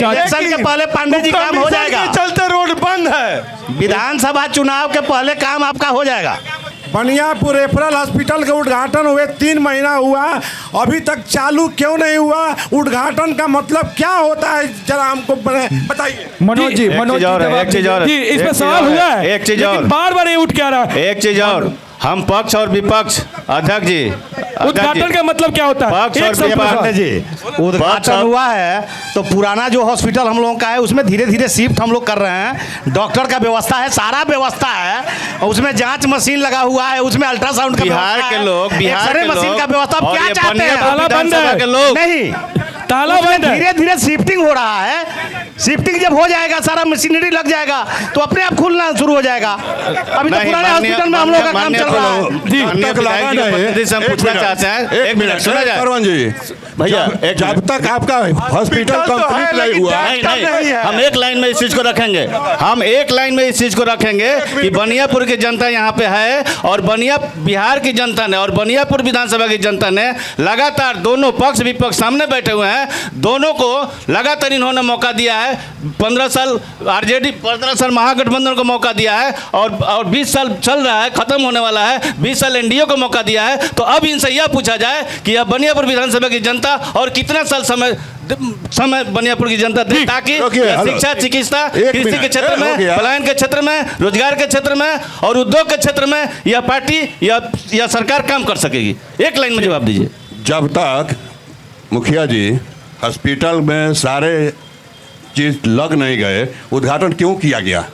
इलेक्शन के पहले पांडे जी काम हो जाएगा। चलते रोड बंद है। विधानसभा चुनाव के पहले काम आपका हो जाएगा। बनियापुर रेफरल हॉस्पिटल का उद्घाटन हुए 3 महीना हुआ, अभी तक चालू क्यों नहीं हुआ? उद्घाटन का मतलब क्या होता है, जरा हमको बताइए। मनोज जी, मनोज जी, इस पे सवाल हुआ है, एक चीज और, बार बार ये उठ के आ रहा है। एक चीज और, हम पक्ष और विपक्ष, अध्यक्ष जी, उद्घाटन का मतलब क्या होता है? पक्ष और विपक्ष जी, उद्घाटन हुआ है तो पुराना जो हॉस्पिटल हम लोगों का है उसमें धीरे धीरे शिफ्ट हम लोग कर रहे हैं। डॉक्टर का व्यवस्था है, सारा व्यवस्था है, उसमें जांच मशीन लगा हुआ है, उसमें अल्ट्रासाउंड का बिहार के लोग, बिहार के मशीन का व्यवस्था और क्या ये चाहते हैं? ताला बंद है। के लोग नहीं, ताला बंद है। धीरे धीरे शिफ्टिंग हो रहा है। शिफ्टिंग जब हो जाएगा, सारा मशीनरी लग जाएगा तो अपने आप खुलना शुरू हो जाएगा। अभी तो पुराने हॉस्पिटल में हम लोग का काम चल रहा है। जी, हम पूछना चाहते हैं, एक मिनट सुना जाए सरवन जी भैया, जब तक आपका हॉस्पिटल कंप्लीट नहीं हुआ, नहीं, हम एक लाइन में इस चीज को रखेंगे, हम एक लाइन में इस चीज को रखेंगे कि बनियापुर की जनता यहाँ पे है और बिहार की जनता ने और बनियापुर विधानसभा की जनता ने लगातार दोनों पक्ष विपक्ष सामने बैठे हुए हैं, दोनों को लगातार इन्होंने मौका दिया है। 15 साल आरजेडी, 15 साल महागठबंधन को मौका दिया है और 20 साल चल रहा है, खत्म होने वाला है, 20 साल एनडीए को मौका दिया है। तो अब इनसे यह पूछा जाए कि यह बनियापुर विधानसभा की जनता और कितना साल समय बनियापुर की जनता दे, ताकि शिक्षा, चिकित्सा, कृषि के क्षेत्र में, पलायन के क्षेत्र में, रोजगार के क्षेत्र में और उद्योग के क्षेत्र में यह पार्टी या सरकार काम कर सकेगी। एक लाइन में जवाब दीजिए। जब तक मुखिया जी हॉस्पिटल में सारे चीज लग नहीं गए, उद्घाटन क्यों किया गया?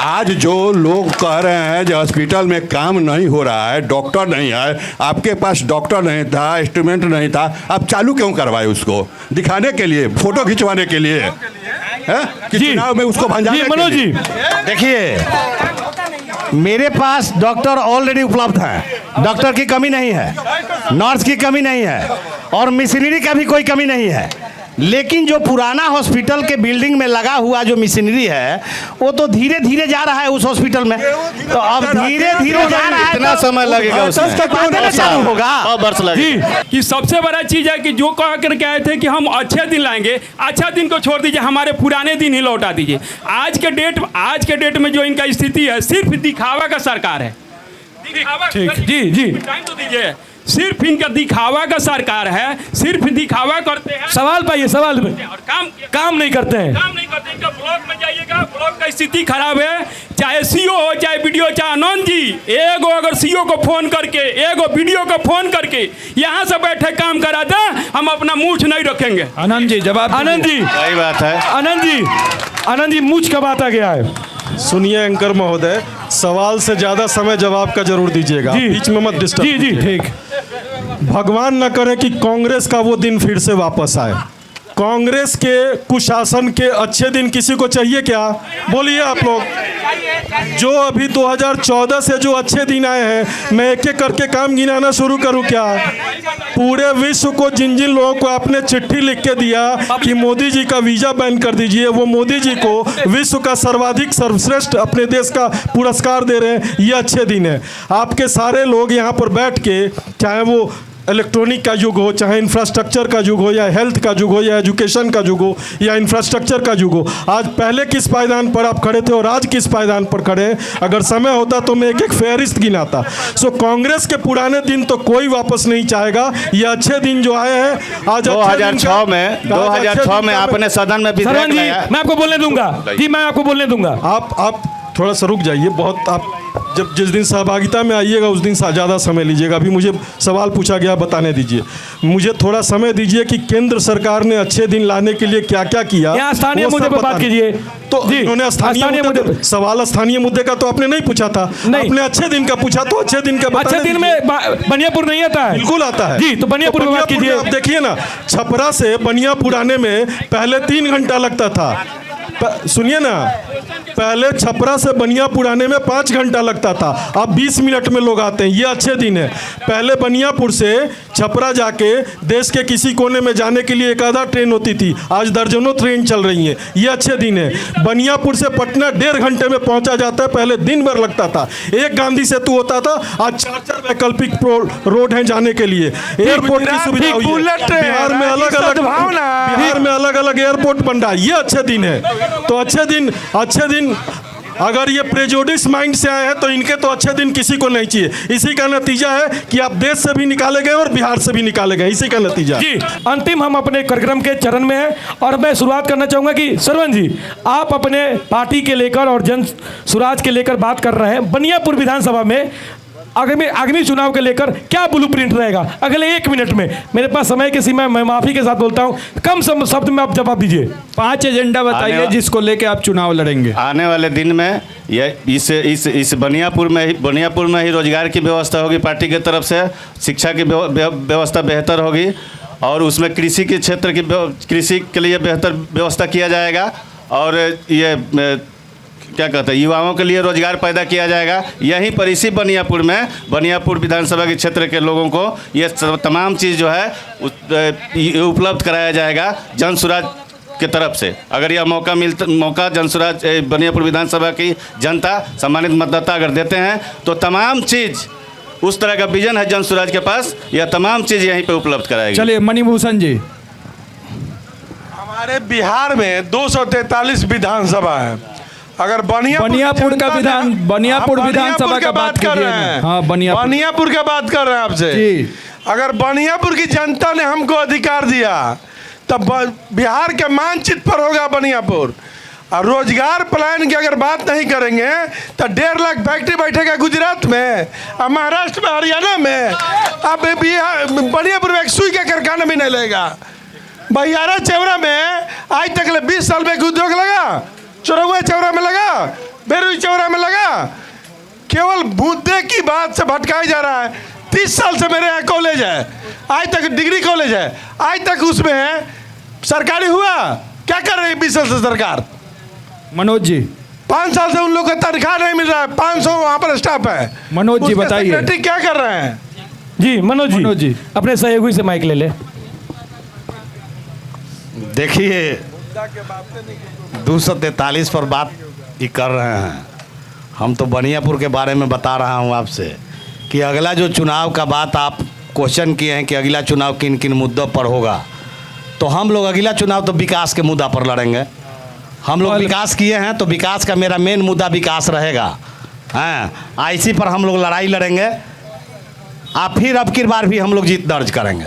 आज जो लोग कह रहे हैं जो हॉस्पिटल में काम नहीं हो रहा है, डॉक्टर नहीं है, आपके पास डॉक्टर नहीं था, इंस्ट्रूमेंट नहीं था, आप चालू क्यों करवाए? उसको दिखाने के लिए, फोटो खिंचवाने के लिए है कि चुनाव में उसको भंजाने के मनोज जी, देखिए मेरे पास डॉक्टर ऑलरेडी उपलब्ध हैं, डॉक्टर की कमी नहीं है, नर्स की कमी नहीं है और मशीनरी का भी कोई कमी नहीं है। लेकिन जो पुराना हॉस्पिटल के बिल्डिंग में लगा हुआ जो मशीनरी है वो तो धीरे धीरे जा रहा है उस हॉस्पिटल में, तो अब धीरे धीरे जा रहा है। कितना समय लगेगा उसमें? चालू होगा, वर्ष लगेगा। कि सबसे बड़ा चीज है कि जो कह करके आए थे कि हम अच्छे दिन लाएंगे, अच्छा दिन को छोड़ दीजिए, हमारे पुराने दिन ही लौटा दीजिए। आज के डेट में जो इनका स्थिति है, सिर्फ दिखावा का सरकार है। ठीक, जी टाइम तो दीजिए। सिर्फ इनका दिखावा का सरकार है, सिर्फ दिखावा करते हैं। सवाल पाइए, सवाल में और काम नहीं करते हैं। काम नहीं करते। इनका ब्लॉक में जाइएगा, ब्लॉक का स्थिति खराब है, चाहे सीओ हो, चाहे बीडीओ, चाहे आनंद जी, एगो अगर सीओ को फोन करके, एगो बीडीओ को फोन करके यहाँ से बैठे काम करा दे, हम अपना मूछ नहीं रखेंगे। आनंद जी जवाब। आनंद जी, सही बात है। आनंद जी मूछ कब आता गया है? सुनिए एंकर महोदय, सवाल से ज़्यादा समय जवाब का जरूर दीजिएगा, बीच में मत डिस्टर्ब। जी ठीक। भगवान न करे कि कांग्रेस का वो दिन फिर से वापस आए। कांग्रेस के कुशासन के अच्छे दिन किसी को चाहिए क्या? बोलिए आप लोग। जो अभी 2014 से जो अच्छे दिन आए हैं, मैं एक एक करके काम गिनाना शुरू करूं क्या? पूरे विश्व को जिन जिन लोगों को आपने चिट्ठी लिख के दिया कि मोदी जी का वीज़ा बैन कर दीजिए, वो मोदी जी को विश्व का सर्वाधिक सर्वश्रेष्ठ अपने देश का पुरस्कार दे रहे हैं। ये अच्छे दिन है। आपके सारे लोग यहाँ पर बैठ के, चाहे वो इलेक्ट्रॉनिक का युग हो, चाहे इंफ्रास्ट्रक्चर का युग हो, या हेल्थ का युग हो, या एजुकेशन का युग हो, या इंफ्रास्ट्रक्चर का युग हो, आज पहले किस पायदान पर आप खड़े थे और आज किस पायदान पर खड़े हैं? अगर समय होता तो मैं एक एक फेहरिस्त गिनाता। सो कांग्रेस के पुराने दिन तो कोई वापस नहीं चाहेगा। ये अच्छे दिन जो आए हैं आज 2006 में आपने सदन में सरवन जी, मैं आपको बोलने दूंगा जी, मैं आपको बोलने दूंगा। आप थोड़ा सा रुक जाइए। बहुत आप जब जिस दिन सहभागिता में आइएगा उस दिन ज़्यादा समय लीजिएगा। अभी मुझे सवाल पूछा गया, बताने दीजिए। मुझे थोड़ा समय दीजिए कि केंद्र सरकार ने अच्छे दिन लाने के लिए क्या क्या किया। यहाँ स्थानीय मुद्दे पर बात कीजिए। तो इन्होंने स्थानीय मुद्दे, सवाल स्थानीय मुद्दे का तो आपने नहीं पूछा था, आपने अच्छे दिन का पूछा। तो अच्छे दिन का अच्छे दिन में बनियापुर नहीं आता है? बिल्कुल आता है जी। तो बनियापुर में बात कीजिए। आप देखिए ना, छपरा से बनियापुर आने में पहले 3 घंटा लगता था। सुनिए ना, पहले छपरा से बनियापुर आने में 5 घंटा लगता था, अब 20 मिनट में लोग आते हैं। ये अच्छे दिन है। पहले बनियापुर से छपरा जाके देश के किसी कोने में जाने के लिए एक आधा ट्रेन होती थी, आज दर्जनों ट्रेन चल रही हैं। ये अच्छे दिन है। बनियापुर से पटना 1.5 घंटे में पहुंचा जाता है, पहले दिन भर लगता था। एक गांधी सेतु होता था, आज 4 वैकल्पिक रोड हैं जाने के लिए। एयरपोर्ट की सुविधा हुई है। बिहार में अलग अलग एयरपोर्ट बन रहा है। ये अच्छे दिन है। तो अच्छे दिन अगर ये प्रेजुडिस माइंड से आए हैं तो इनके तो अच्छे दिन किसी को नहीं चाहिए। इसी का नतीजा है कि आप देश से भी निकाले गए और बिहार से भी निकाले गए। इसी का नतीजा जी। अंतिम हम अपने कार्यक्रम के चरण में हैं और मैं शुरुआत करना चाहूँगा कि सरवन जी, आप अपने पार्टी के लेकर और जन स्वराज के लेकर बात कर रहे हैं। बनियापुर विधानसभा में आगामी चुनाव के लेकर क्या ब्लूप्रिंट रहेगा अगले 1 मिनट में? मेरे पास समय की सीमा है, मैं माफ़ी के साथ बोलता हूँ, कम शब्द में आप जवाब दीजिए। 5 एजेंडा बताइए जिसको लेके आप चुनाव लड़ेंगे। आने वाले दिन में इस बनियापुर में ही रोजगार की व्यवस्था होगी पार्टी की तरफ से, शिक्षा की व्यवस्था बेहतर होगी और उसमें कृषि के क्षेत्र की कृषि के लिए बेहतर व्यवस्था किया जाएगा और ये क्या कहते हैं युवाओं के लिए रोजगार पैदा किया जाएगा। यहीं पर इसी बनियापुर विधानसभा के क्षेत्र के लोगों को ये तमाम चीज़ जो है उपलब्ध कराया जाएगा जन स्वराज की तरफ से। अगर यह मौका जन स्वराज बनियापुर विधानसभा की जनता, सम्मानित मतदाता अगर देते हैं तो तमाम चीज़, उस तरह का विजन है जन स्वराज के पास, यह तमाम चीज़ यहीं पर उपलब्ध कराएगी। चलिए मणिभूषण जी। हमारे बिहार में 243 विधानसभा है। अगर बनियापुर विधानसभा का बात कर रहे हैं, हाँ बनियापुर का बात कर रहे हैं आपसे जी। अगर बनियापुर की जनता ने हमको अधिकार दिया तब बिहार के मानचित्र पर होगा बनियापुर। और रोजगार प्लान की अगर बात नहीं करेंगे तो 1.5 लाख फैक्ट्री बैठेगा गुजरात में, और महाराष्ट्र में, हरियाणा में। अब बनियापुर में एक सुई का कारखाना भी नहीं लगेगा। बहियारा चौरा में आज तक 20 साल में उद्योग लगा, चौराहा चौरा में लगा, बेरुई चौरा में लगा। केवल मुद्दे की बात से भटकाया जा रहा है। 30 साल से मेरे यहाँ कॉलेज है, आज तक डिग्री कॉलेज है, आज तक उसमें है सरकारी हुआ। क्या कर रही है 20 साल से सरकार? मनोज जी, 5 साल से उन लोगों को तनख्वाह नहीं मिल रहा है, 500 वहाँ पर स्टाफ है। मनोज जी बताइए क्या कर रहे हैं? जी मनोज जी अपने सहयोगी से माइक ले ले। देखिए 243 पर बात ही कर रहे हैं। हम तो बनियापुर के बारे में बता रहा हूं आपसे कि अगला जो चुनाव का बात आप क्वेश्चन किए हैं कि अगला चुनाव किन किन मुद्दों पर होगा, तो हम लोग अगला चुनाव तो विकास के मुद्दा पर लड़ेंगे। हम लोग विकास किए हैं तो विकास का मेरा मेन मुद्दा विकास रहेगा। हाँ, इसी पर हम लोग लड़ाई लड़ेंगे। फिर अब की बार भी हम लोग जीत दर्ज करेंगे।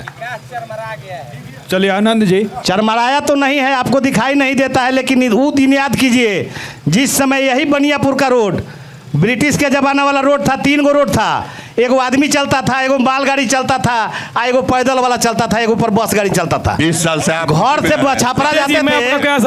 चलिए आनंद जी। चरमराया तो नहीं है, आपको दिखाई नहीं देता है, लेकिन वो दिन याद कीजिए जिस समय यही बनियापुर का रोड ब्रिटिश के ज़माना वाला रोड था। 3 गो रोड था, एगो आदमी चलता था, एगो मालगाड़ी चलता था, एगो पैदल वाला चलता था, एगो पर बस गाड़ी चलता था। 20 साल से आप घर से छपरा जाते थे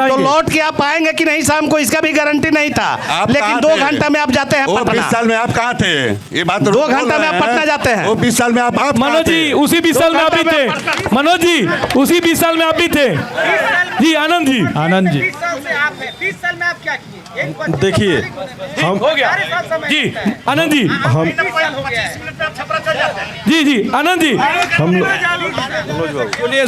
तो लौट के आप आएंगे कि नहीं शाम को, इसका भी गारंटी नहीं था। लेकिन 2 घंटा में आप जाते हैं पटना। 20 साल में आप कहाँ थे? ये बात 2 घंटा में आप पटना जाते हैं। 20 साल में आप मनोज जी उसी 20 साल में आप भी थे। मनोज जी उसी 20 साल में आप भी थे। जी आनंद जी। 20 साल में आप क्या किए? देखिए हम हो गया जी आनंद जी। हम जी आनंद जी हम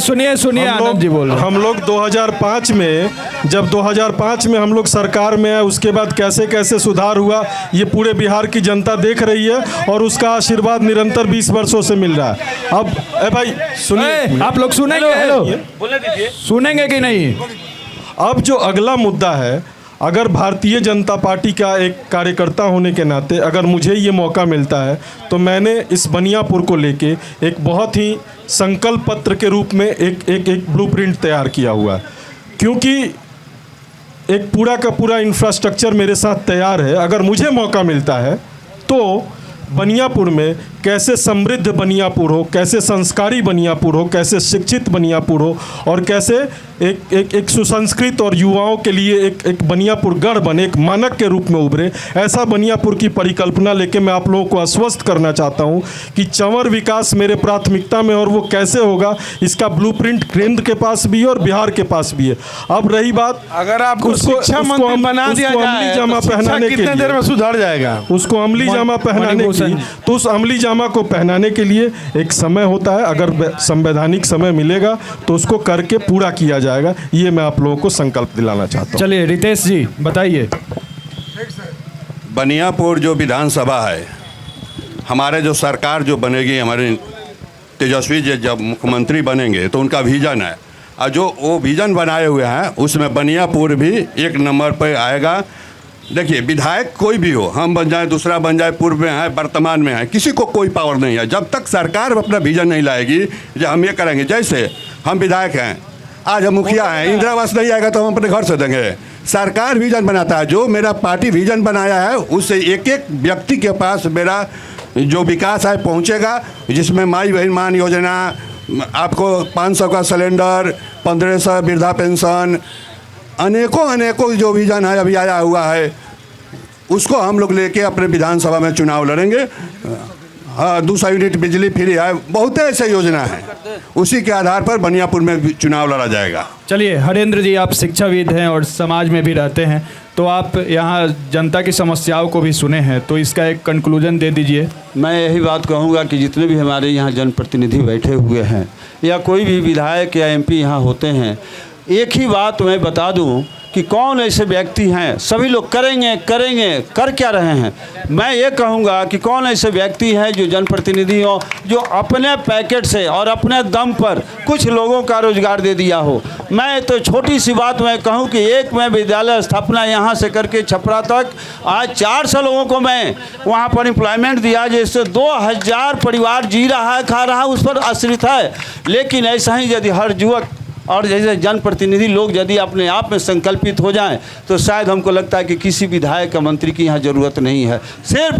सुनिए आनंद जी बोल रहे हैं। हम लोग 2005 में जब 2005 में हम लोग सरकार में आए, उसके बाद कैसे कैसे सुधार हुआ ये पूरे बिहार की जनता देख रही है और उसका आशीर्वाद निरंतर 20 वर्षों से मिल रहा है। अब भाई सुनिए, आप लोग सुनेंगे, सुनेंगे कि नहीं? अब जो अगला मुद्दा है, अगर भारतीय जनता पार्टी का एक कार्यकर्ता होने के नाते अगर मुझे ये मौका मिलता है तो मैंने इस बनियापुर को लेके एक बहुत ही संकल्प पत्र के रूप में एक ब्लूप्रिंट तैयार किया हुआ है, क्योंकि एक पूरा का पूरा इंफ्रास्ट्रक्चर मेरे साथ तैयार है। अगर मुझे मौका मिलता है तो बनियापुर में कैसे समृद्ध बनियापुर हो, कैसे संस्कारी बनियापुर हो, कैसे शिक्षित बनियापुर हो और कैसे एक सुसंस्कृत और युवाओं के लिए एक बनियापुर गढ़ बने, एक मानक के रूप में उभरे, ऐसा बनियापुर की परिकल्पना लेके मैं आप लोगों को आश्वस्त करना चाहता हूं कि चंवर विकास मेरे प्राथमिकता में, और वो कैसे होगा इसका ब्लूप्रिंट केंद्र के पास भी है और बिहार के पास भी है। अब रही बात, अगर आपको शिक्षा मंत्री बना दिया जाए तो शिक्षा कितने देर में सुधर जाएगा? उसको अमली जामा पहनाने की, तो उस अमली जामा को पहनाने के लिए एक समय होता है। अगर संवैधानिक समय मिलेगा तो उसको करके पूरा किया जाएगा। ये मैं आप लोगों को संकल्प दिलाना चाहता हूँ। चलिए रितेश जी बताइए। बनियापुर जो विधानसभा है, हमारे जो सरकार जो बनेगी, हमारे तेजस्वी जी जब मुख्यमंत्री बनेंगे तो उनका विजन है, और जो वो विजन बनाए हुए हैं उसमें बनियापुर भी एक नंबर पर आएगा। देखिए, विधायक कोई भी हो, हम बन जाए, दूसरा बन जाए, पूर्व में है, वर्तमान में है, किसी को कोई पावर नहीं है जब तक सरकार अपना विजन नहीं लाएगी जो हम ये करेंगे। जैसे हम विधायक हैं, आज हम मुखिया हैं, इंदिरा आवास नहीं आएगा तो हम अपने घर से देंगे। सरकार विजन बनाता है, जो मेरा पार्टी विजन बनाया है उससे एक एक व्यक्ति के पास मेरा जो विकास है पहुंचेगा, जिसमें माई बहन मान योजना, आपको 500 का सिलेंडर, 1500 वृद्धा पेंशन, अनेकों जो विजन है अभी आया हुआ है, उसको हम लोग लेके अपने विधानसभा में चुनाव लड़ेंगे। हाँ, 200 यूनिट बिजली फ्री है, बहुत ऐसे योजना है, उसी के आधार पर बनियापुर में चुनाव लड़ा जाएगा। चलिए हरेंद्र जी, आप शिक्षाविद हैं और समाज में भी रहते हैं, तो आप यहाँ जनता की समस्याओं को भी सुने हैं, तो इसका एक कंक्लूजन दे दीजिए। मैं यही बात कहूँगा कि जितने भी हमारे यहाँ जनप्रतिनिधि बैठे हुए हैं या कोई भी विधायक या एमपी यहाँ होते हैं, एक ही बात मैं बता दूं कि कौन ऐसे व्यक्ति हैं, सभी लोग करेंगे कर क्या रहे हैं। मैं ये कहूँगा कि कौन ऐसे व्यक्ति हैं जो जनप्रतिनिधि हो, जो अपने पैकेट से और अपने दम पर कुछ लोगों का रोजगार दे दिया हो। मैं तो छोटी सी बात मैं कहूँ कि एक मैं विद्यालय स्थापना यहाँ से करके छपरा तक आज 400 लोगों को मैं वहाँ पर एम्प्लॉयमेंट दिया, जिससे 2000 परिवार जी रहा है, खा रहा है, उस पर आश्रित है। लेकिन ऐसा ही यदि हर युवक और जैसे जनप्रतिनिधि लोग यदि अपने आप में संकल्पित हो जाएं तो शायद हमको लगता है कि किसी विधायक का मंत्री की यहाँ जरूरत नहीं है। सिर्फ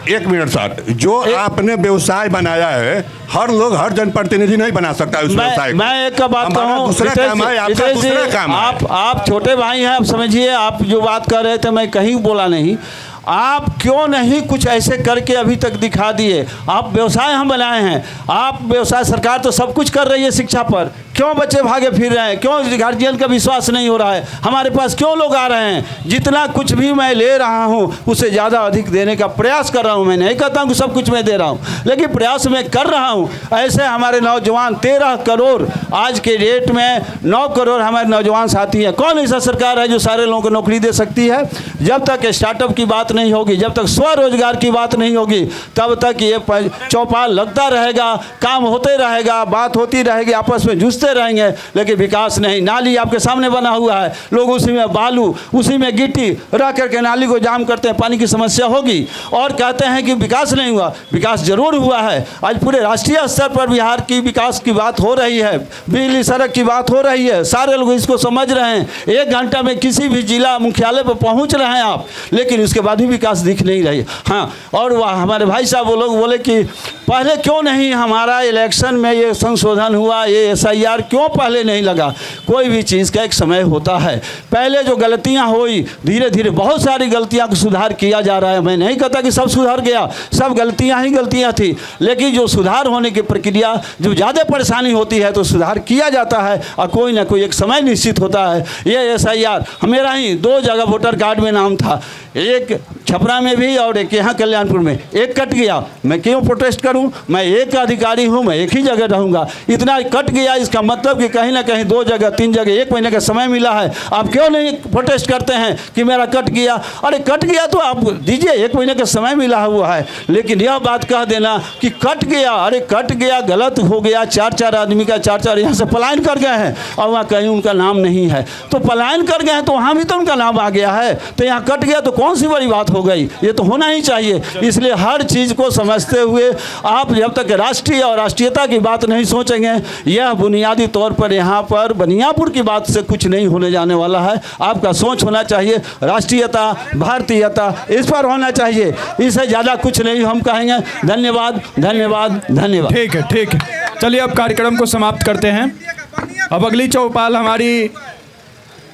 एक मिनट सर, जो आपने व्यवसाय बनाया है, हर लोग हर जनप्रतिनिधि नहीं बना सकता उस व्यवसाय। मैं एक बात कहूँ, दूसरा काम है, आपका दूसरा काम है। आप छोटे भाई हैं, आप समझिए, आप जो बात कर रहे थे मैं कहीं बोला नहीं। आप क्यों नहीं कुछ ऐसे करके अभी तक दिखा दिए? आप व्यवसाय हम बनाए हैं, आप व्यवसाय, सरकार तो सब कुछ कर रही है शिक्षा पर, क्यों बच्चे भागे फिर रहे हैं? क्यों गार्जियन का विश्वास नहीं हो रहा है? हमारे पास क्यों लोग आ रहे हैं? जितना कुछ भी मैं ले रहा हूँ उससे ज़्यादा अधिक देने का प्रयास कर रहा हूँ। मैं नहीं कहता हूँ कि सब कुछ मैं दे रहा हूँ, लेकिन प्रयास मैं कर रहा हूँ। ऐसे हमारे नौजवान 13 करोड़ आज के डेट में 9 करोड़ हमारे नौजवान साथी हैं। कौन ऐसा सरकार है जो सारे लोगों को नौकरी दे सकती है? जब तक स्टार्टअप की बात नहीं होगी, जब तक स्वरोजगार की बात नहीं होगी, तब तक ये चौपाल लगता रहेगा, काम होते रहेगा, बात होती रहेगी, आपस में जूझते रहेंगे, लेकिन विकास नहीं। नाली आपके सामने बना हुआ है, लोग उसी में बालू, उसी में गिट्टी रह करके नाली को जाम करते हैं, पानी की समस्या होगी और कहते हैं कि विकास नहीं हुआ। विकास जरूर हुआ है। आज पूरे राष्ट्रीय स्तर पर बिहार की विकास की बात हो रही है, बिजली सड़क की बात हो रही है, सारे लोग इसको समझ रहे हैं। 1 घंटा में किसी भी जिला मुख्यालय पर पहुंच रहे हैं आप, लेकिन उसके बाद भी विकास दिख नहीं रही। हाँ, और वह हमारे भाई साहब वो लोग बोले कि पहले क्यों नहीं हमारा इलेक्शन में ये संशोधन हुआ, ये SIR क्यों पहले नहीं लगा? कोई भी चीज़ का एक समय होता है। पहले जो गलतियां हुई, धीरे धीरे बहुत सारी गलतियां को सुधार किया जा रहा है। मैं नहीं कहता कि सब सुधर गया, सब गलतियां ही गलतियां थी, लेकिन जो सुधार होने की प्रक्रिया, जो ज़्यादा परेशानी होती है तो सुधार किया जाता है और कोई ना कोई एक समय निश्चित होता है। ये SIR मेरा ही 2 जगह वोटर कार्ड में नाम था, एक छपरा में भी और एक यहाँ कल्याणपुर में। एक कट गया, मैं क्यों प्रोटेस्ट करूं? मैं एक अधिकारी हूं, मैं एक ही जगह रहूंगा। इतना कट गया, इसका मतलब कि कहीं ना कहीं 2 जगह 3 जगह 1 महीने का समय मिला है। आप क्यों नहीं प्रोटेस्ट करते हैं कि मेरा कट गया? अरे कट गया तो आप दीजिए, 1 महीने का समय मिला हुआ है। लेकिन यह बात कह देना कि कट गया, अरे कट गया, गलत हो गया, 4-4 आदमी का 4-4 यहाँ से पलायन कर गए हैं और वहाँ कहीं उनका नाम नहीं है। तो पलायन कर गए हैं तो वहाँ भी तो उनका नाम आ गया है, तो यहाँ कट गया तो कौन सी बड़ी बात हो गई? ये तो होना ही चाहिए। इसलिए हर चीज़ को समझते हुए आप जब तक राष्ट्रीय और राष्ट्रीयता की बात नहीं सोचेंगे, यह बुनियादी तौर पर यहाँ पर बनियापुर की बात से कुछ नहीं होने जाने वाला है। आपका सोच होना चाहिए राष्ट्रीयता, भारतीयता, इस पर होना चाहिए। इससे ज़्यादा कुछ नहीं हम कहेंगे। धन्यवाद, धन्यवाद, धन्यवाद। ठीक है, ठीक है। चलिए अब कार्यक्रम को समाप्त करते हैं। अब अगली चौपाल हमारी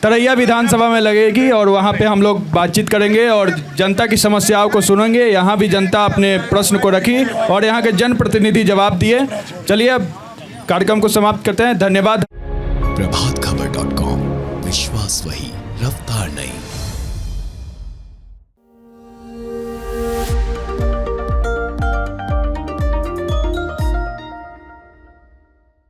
तरैया विधानसभा में लगेगी और वहाँ पे हम लोग बातचीत करेंगे और जनता की समस्याओं को सुनेंगे। यहाँ भी जनता अपने प्रश्न को रखी और यहाँ के जनप्रतिनिधि जवाब दिए। चलिए अब कार्यक्रम को समाप्त करते हैं। धन्यवाद। प्रभातखबर.com, विश्वास वही, रफ्तार नहीं।